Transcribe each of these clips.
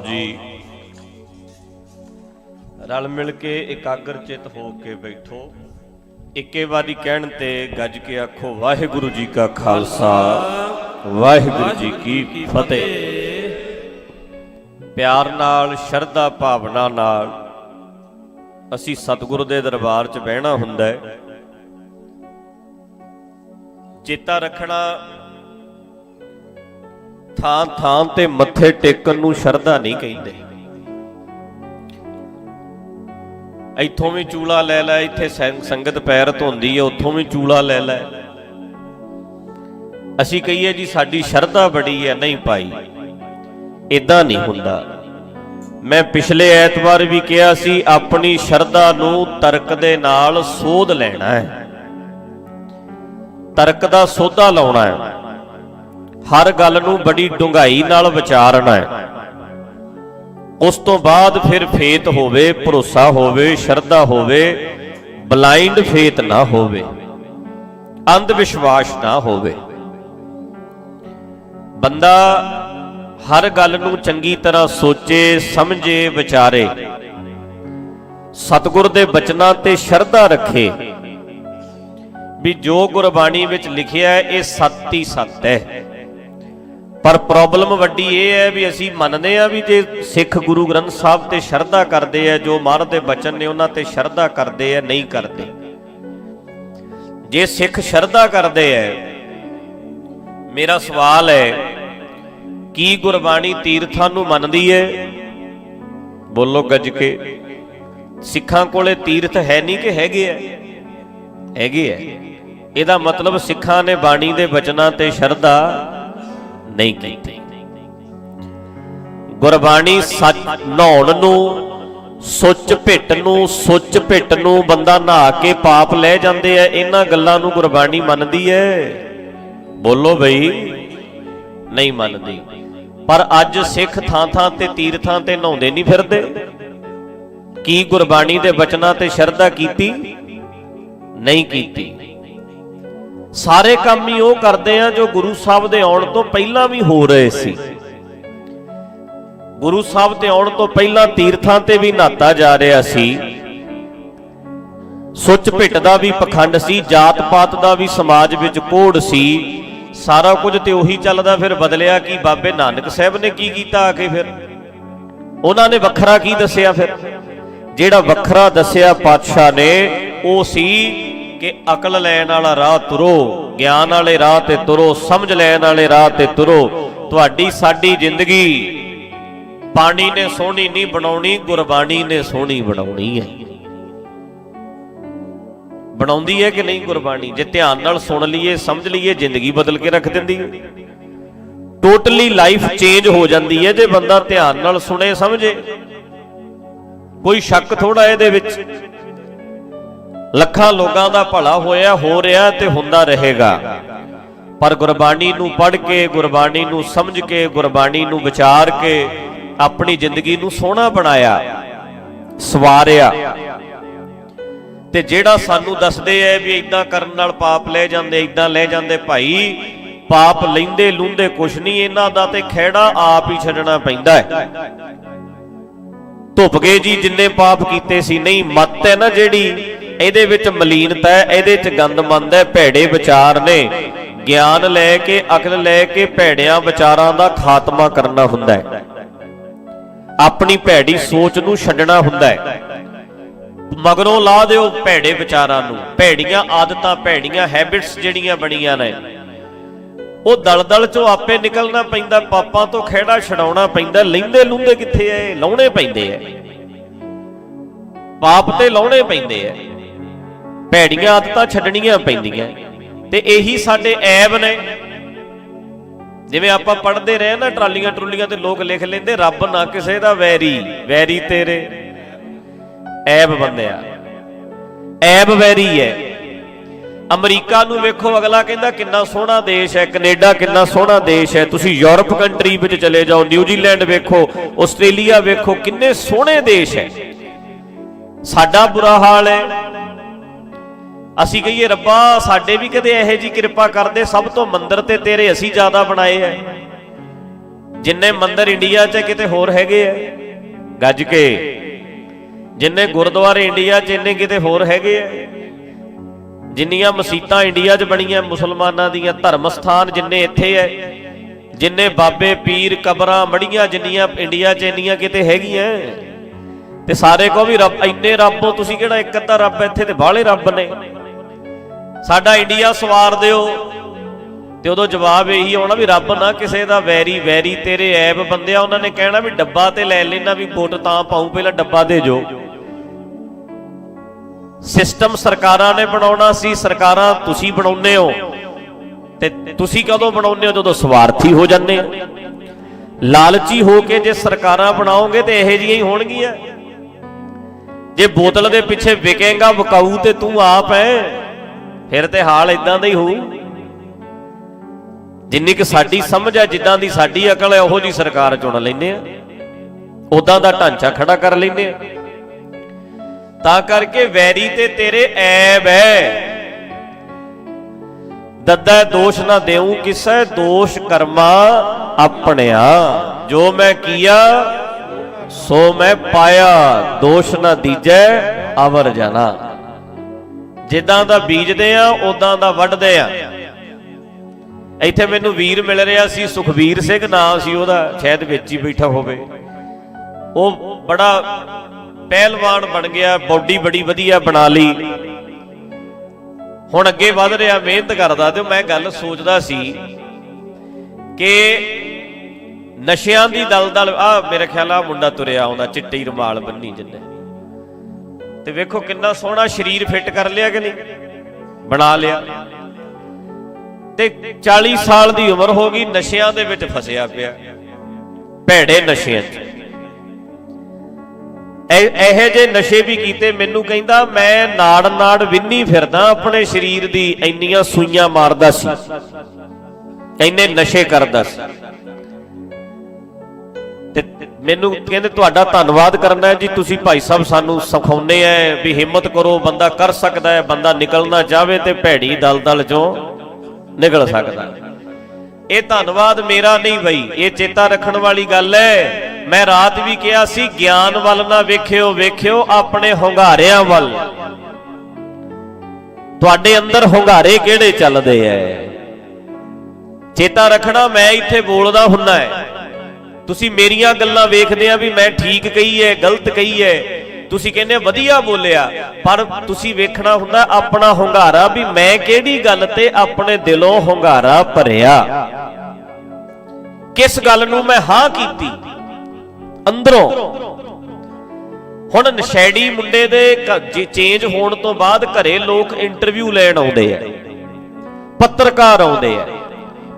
जी रल मिल के एकाग्र चित हो के बैठो। इक्के वारी कहण ते गज के आखो वाहिगुरु जी का खालसा वाहिगुरु जी की फतेह। प्यार नाल शरधा भावना नाल असी सतगुरु दे दरबार च बहना हुंदा है। चेता रखना थां थां ते मत्थे टेकन नूं शरधा नहीं कहिंदे। इत्थों भी चूला लै लै, इत्थे संगत पैर धोंदी है उत्थों भी चूला लै लै। असी कहिए जी साडी शरधा बड़ी है, नहीं पाई इदां नहीं हुंदा। मैं पिछले ऐतवार भी कहा सी अपनी शरधा नूं तर्क दे नाल सोध लैना है, तर्क दा सोधा लाउणा है, हर गल नूं बड़ी डूंघाई नाल विचारना है। उस तो बाद फिर फेत होवे, भरोसा होवे, शरधा होवे, ब्लाइंड फेत ना होवे, अंध विश्वास ना होवे। बंदा हर गल नूं चंगी तरह सोचे समझे विचारे, सतगुर दे बचनां ते शरधा रखे भी जो गुरबाणी विच लिखिया है ये सत्य ही सत्य है। पर प्रॉब्लम वड्डी ये है भी असी मनने आ भी जे सिख गुरु ग्रंथ साहब ते शरधा करते हैं, जो महाराज दे बचन ने उन्हां ते शरधा करते हैं, नहीं करते। जे सिख शरधा करते हैं, मेरा सवाल है की गुरबाणी तीर्थां नूं मनदी है? बोलो गज के। सिखां कोले तीर्थ है नहीं कि हैगे है? हैगे है। इहदा मतलब सिखां ने बाणी दे बचनां ते शरधा नहीं की। गुरबाणी सच नहाउण नूं, सुच भिट नूं, सुच भिट नूं बंदा नहा के पाप लै जांदे आ, इन्हां गल्लां नूं गुरबाणी मनदी है? बोलो बई नहीं मनदी। पर अज सिख थां थां ते तीर्थां ते नहाउंदे नहीं फिरदे। की गुरबाणी दे बचनां ते शरधा कीती? नहीं कीती। सारे काम ही वो करते हैं जो गुरु साहब दे आउण तो पहला भी हो रहे सी। गुरु साहब ते आउण तो पहला तीर्थां ते भी नहाता जा रहा सी, सुच भिट दा भी पखंड सी, जात पात दा भी समाज विच कोड़ सी, सारा कुछ ते उही चलदा। फिर बदलिया कि बाबे नानक साहब ने की कीता आके? फिर उन्होंने वखरा की दसिया? फिर जेड़ा वखरा दसिया पातशाह ने वो सी कि अकल लैन वाला राह तुरो, ज्ञान वाले राह ते तुरो, समझ लैन वाले राह ते तुरो। तुहाडी साडी जिंदगी पानी ने सोहनी नहीं बनाउणी, गुरबाणी ने सोहनी बनाउणी है। बनाउंदी है कि नहीं गुरबाणी? जे ध्यान नाल सुन लीए, समझ लीए, जिंदगी बदल के रख दिंदी है। टोटली लाइफ चेंज हो जाती है जे बंदा ध्यान नाल सुने समझे। कोई शक थोड़ा इहदे विच। ਲੱਖਾਂ ਲੋਕਾਂ ਦਾ ਭਲਾ ਹੋਇਆ, ਹੋ ਰਿਹਾ ਤੇ ਹੁੰਦਾ ਰਹੇਗਾ। ਪਰ ਗੁਰਬਾਣੀ ਨੂੰ ਪੜ੍ਹ ਕੇ, ਗੁਰਬਾਣੀ ਨੂੰ ਸਮਝ ਕੇ, ਗੁਰਬਾਣੀ ਨੂੰ ਵਿਚਾਰ ਕੇ ਆਪਣੀ ਜ਼ਿੰਦਗੀ ਨੂੰ ਸੋਹਣਾ ਬਣਾਇਆ, ਸਵਾਰਿਆ। ਤੇ ਜਿਹੜਾ ਸਾਨੂੰ ਦੱਸਦੇ ਐ ਵੀ ਇਦਾਂ ਕਰਨ ਨਾਲ ਪਾਪ ਲੈ ਜਾਂਦੇ, ਇਦਾਂ ਲੈ ਜਾਂਦੇ, ਭਾਈ ਪਾਪ ਲੈਂਦੇ ਲੂੰਦੇ ਕੁਛ ਨਹੀਂ, ਇਹਨਾਂ ਦਾ ਤੇ ਖਹਿੜਾ ਆਪ ਹੀ ਛੱਡਣਾ ਪੈਂਦਾ ਹੈ। ਧੁੱਪ ਗਏ ਜੀ ਜਿੰਨੇ ਪਾਪ ਕੀਤੇ ਸੀ। ਨਹੀਂ, ਮੱਤ ਹੈ ਨਾ ਜਿਹੜੀ, ਇਹਦੇ ਵਿੱਚ ਮਲੀਨਤਾ ਹੈ, ਇਹਦੇ ਚ ਗੰਦਮੰਦ ਹੈ, ਭੈੜੇ ਵਿਚਾਰ ਨੇ। ਗਿਆਨ ਲੈ ਕੇ, ਅਕਲ ਲੈ ਕੇ ਭੈੜਿਆਂ ਵਿਚਾਰਾਂ ਦਾ ਖਾਤਮਾ ਕਰਨਾ ਹੁੰਦਾ ਹੈ, ਆਪਣੀ ਭੈੜੀ ਸੋਚ ਨੂੰ ਛੱਡਣਾ ਹੁੰਦਾ ਹੈ। ਮਗਰੋਂ ਲਾ ਦਿਓ ਭੈੜੇ ਵਿਚਾਰਾਂ ਨੂੰ। ਭੈੜੀਆਂ ਆਦਤਾਂ, ਭੈੜੀਆਂ ਹੈਬਿਟਸ ਜਿਹੜੀਆਂ ਬਣੀਆਂ ਨੇ, ਉਹ ਦਲਦਲ ਚੋਂ ਆਪੇ ਨਿਕਲਣਾ ਪੈਂਦਾ, ਪਾਪਾਂ ਤੋਂ ਖਹਿੜਾ ਛਡਾਉਣਾ ਪੈਂਦਾ। ਲੈਂਦੇ ਲੂੰਦੇ ਕਿੱਥੇ ਐ? ਲਾਉਣੇ ਪੈਂਦੇ ਐ, ਪਾਪ ਤੇ ਲਾਉਣੇ ਪੈਂਦੇ ਐ, ਭੈੜੀਆਂ ਆਦਤਾਂ ਛੱਡਣੀਆਂ ਪੈਂਦੀਆਂ। ਤੇ ਇਹੀ ਸਾਡੇ ਐਬ ਨੇ। ਜਿਵੇਂ ਆਪਾਂ ਪੜ੍ਹਦੇ ਰਹੇ ਨਾ ਟਰਾਲੀਆਂ ਟਰੂਲੀਆਂ ਤੇ ਲੋਕ ਲਿਖ ਲੈਂਦੇ, ਰੱਬ ਨਾ ਕਿਸੇ ਦਾ ਵੈਰੀ, ਵੈਰੀ ਤੇਰੇ। ਐਬ ਬੰਦਿਆ, ਐਬ ਵੈਰੀ ਹੈ। ਅਮਰੀਕਾ ਨੂੰ ਵੇਖੋ, ਅਗਲਾ ਕਹਿੰਦਾ ਕਿੰਨਾ ਸੋਹਣਾ ਦੇਸ਼ ਹੈ, ਕੈਨੇਡਾ ਕਿੰਨਾ ਸੋਹਣਾ ਦੇਸ਼ ਹੈ। ਤੁਸੀਂ ਯੂਰਪ ਕੰਟਰੀ ਵਿੱਚ ਚਲੇ ਜਾਓ, ਨਿਊਜ਼ੀਲੈਂਡ ਵੇਖੋ, ਆਸਟ੍ਰੇਲੀਆ ਵੇਖੋ, ਕਿੰਨੇ ਸੋਹਣੇ ਦੇਸ਼ ਹੈ। ਸਾਡਾ ਬੁਰਾ ਹਾਲ ਹੈ। ਅਸੀਂ ਕਹੀਏ ਰੱਬਾ ਸਾਡੇ ਵੀ ਕਦੇ ਇਹੋ ਜਿਹੀ ਕਿਰਪਾ ਕਰਦੇ, ਸਭ ਤੋਂ ਮੰਦਰ ਤੇ ਤੇਰੇ ਅਸੀਂ ਜ਼ਿਆਦਾ ਬਣਾਏ ਹੈ। जिन्ने मंदिर इंडिया च किते होर हैगे है गज के, जिन्ने गुरुद्वारे इंडिया च इन्ने किते होर हैगे है, जिन्नियां मसीतां इंडिया च बणियां मुसलमानां दियां धर्म स्थान जिन्ने इत्थे है, जिन्ने बाबे पीर कबरां मड़ियां जिन्नियां इंडिया च इन्नियां किते हैगियां ते सारे को भी रब इन्ने रब हो तुसीं किहड़ा एक अद्धा रब इत्थे ते बाहले रब ने, साडा इंडिया सवार दिओ। ते उदों जवाब यही आउणा भी रब ना किसी का वैरी, वैरी तेरे ऐब बंदिया उन्होंने कहना भी डब्बा ते लै लेना भी वोट तां पाऊं पहला डब्बा दे जो। सिस्टम सरकारां ने बनाउणा सी, सरकारां तुसीं बनाउंदे हो ते तुसीं कदों बनाउंदे हो जदों स्वार्थी हो जांदे हो। लालची हो के जे सरकारां बनाओगे तो इहो जिहियां ही होणगीਆਂ। जे बोतल दे पिछे विकेगा विकाऊ ते तू आप है फिर ते हाल इदां दा ही होऊ। जिन्नी कि साडी समझ है, जिद्दां दी साडी अकल है उहो जी सरकार चुन लैंदे आ, उदां दा ढांचा खड़ा कर लैंदे आ। तां करके वैरी ते तेरे ऐब है, दद्दा दोष ना देऊं किसै दोष कर्मा अपनिया, जो मैं किया सो मैं पाया दोष ना दीजै अवर जाना। जिद्दां दा बीजदे आ उदां दा वढदे आ। ਇੱਥੇ ਮੈਨੂੰ ਵੀਰ ਮਿਲ ਰਿਹਾ ਸੀ ਸੁਖਬੀਰ ਸਿੰਘ ਨਾਮ ਸੀ ਉਹਦਾ, ਸ਼ਾਇਦ ਵਿੱਚ ਹੀ ਬੈਠਾ ਹੋਵੇ। ਉਹ ਬੜਾ ਪਹਿਲਵਾਨ ਬਣ ਗਿਆ, ਬੋਡੀ ਬੜੀ ਵਧੀਆ ਬਣਾ ਲਈ, ਹੁਣ ਅੱਗੇ ਵਧ ਰਿਹਾ, ਮਿਹਨਤ ਕਰਦਾ। ਤੇ ਮੈਂ ਗੱਲ ਸੋਚਦਾ ਸੀ ਕਿ ਨਸ਼ਿਆਂ ਦੀ ਦਲਦਲ ਆ ਮੇਰੇ ਖਿਆਲ ਆ ਮੁੰਡਾ ਤੁਰਿਆ ਆਉਂਦਾ ਚਿੱਟੀ ਰੁਮਾਲ ਬੰਨੀ ਜਿੰਨੇ, ਤੇ ਵੇਖੋ ਕਿੰਨਾ ਸੋਹਣਾ ਸਰੀਰ ਫਿੱਟ ਕਰ ਲਿਆ ਕਿ ਨਹੀਂ, ਬਣਾ ਲਿਆ। ਤੇ 40 ਸਾਲ ਦੀ ਉਮਰ ਹੋ ਗਈ, ਨਸ਼ਿਆਂ ਦੇ ਵਿੱਚ ਫਸਿਆ ਪਿਆ, ਭੈੜੇ ਨਸ਼ਿਆਂ 'ਚ। ਇਹੋ ਜਿਹੇ ਨਸ਼ੇ ਵੀ ਕੀਤੇ, ਮੈਨੂੰ ਕਹਿੰਦਾ ਮੈਂ ਨਾੜ ਨਾੜ ਵਿੰਨੀ ਫਿਰਦਾ ਆਪਣੇ ਸਰੀਰ ਦੀ, ਇੰਨੀਆਂ ਸੂਈਆਂ ਮਾਰਦਾ ਸੀ, ਇੰਨੇ ਨਸ਼ੇ ਕਰਦਾ ਸੀ। ਤੇ ਮੈਨੂੰ ਕਹਿੰਦੇ ਤੁਹਾਡਾ ਧੰਨਵਾਦ ਕਰਨਾ ਜੀ, ਤੁਸੀਂ ਭਾਈ ਸਾਹਿਬ ਸਾਨੂੰ ਸਿਖਾਉਂਦੇ ਆ ਵੀ ਹਿੰਮਤ ਕਰੋ, ਬੰਦਾ ਕਰ ਸਕਦਾ ਹੈ, ਬੰਦਾ ਨਿਕਲਣਾ ਚਾਹਵੇ ਤੇ ਭੈੜੀ ਦਲਦਲ 'ਚੋਂ ਨਿਕਲ ਸਕਦਾ। ਇਹ ਧੰਨਵਾਦ ਮੇਰਾ ਨਹੀਂ ਬਈ, ਇਹ ਚੇਤਾ ਰੱਖਣ ਵਾਲੀ ਗੱਲ ਹੈ। ਮੈਂ ਰਾਤ ਵੀ ਕਿਹਾ ਸੀ ਗਿਆਨ ਵੱਲ ਨਾ ਵੇਖਿਓ, ਵੇਖਿਓ ਆਪਣੇ ਹੁੰਗਾਰਿਆਂ ਵੱਲ। ਤੁਹਾਡੇ ਅੰਦਰ ਹੁੰਗਾਰੇ ਕਿਹੜੇ ਚੱਲਦੇ ਐ, ਚੇਤਾ ਰੱਖਣਾ। ਮੈਂ ਇੱਥੇ ਬੋਲਦਾ ਹੁੰਦਾ ਹੈ, ਤੁਸੀਂ ਮੇਰੀਆਂ ਗੱਲਾਂ ਵੇਖਦੇ ਆ ਵੀ ਮੈਂ ਠੀਕ ਕਹੀ ਹੈ ਗਲਤ ਕਹੀ ਹੈ, ਤੁਸੀਂ ਕਹਿੰਦੇ ਵਧੀਆ ਬੋਲਿਆ, ਪਰ ਤੁਸੀਂ ਵੇਖਣਾ ਹੁੰਦਾ ਆਪਣਾ ਹੁੰਗਾਰਾ ਵੀ ਮੈਂ ਕਿਹੜੀ ਗੱਲ ਤੇ ਆਪਣੇ ਦਿਲੋਂ ਹੁੰਗਾਰਾ ਭਰਿਆ, ਕਿਸ ਗੱਲ ਨੂੰ ਮੈਂ ਹਾਂ ਕੀਤੀ ਅੰਦਰੋਂ। ਹੁਣ ਨਸ਼ੇੜੀ ਮੁੰਡੇ ਦੇ ਚੇਂਜ ਹੋਣ ਤੋਂ ਬਾਅਦ ਘਰੇ ਲੋਕ ਇੰਟਰਵਿਊ ਲੈਣ ਆਉਂਦੇ ਆ, ਪੱਤਰਕਾਰ ਆਉਂਦੇ ਆ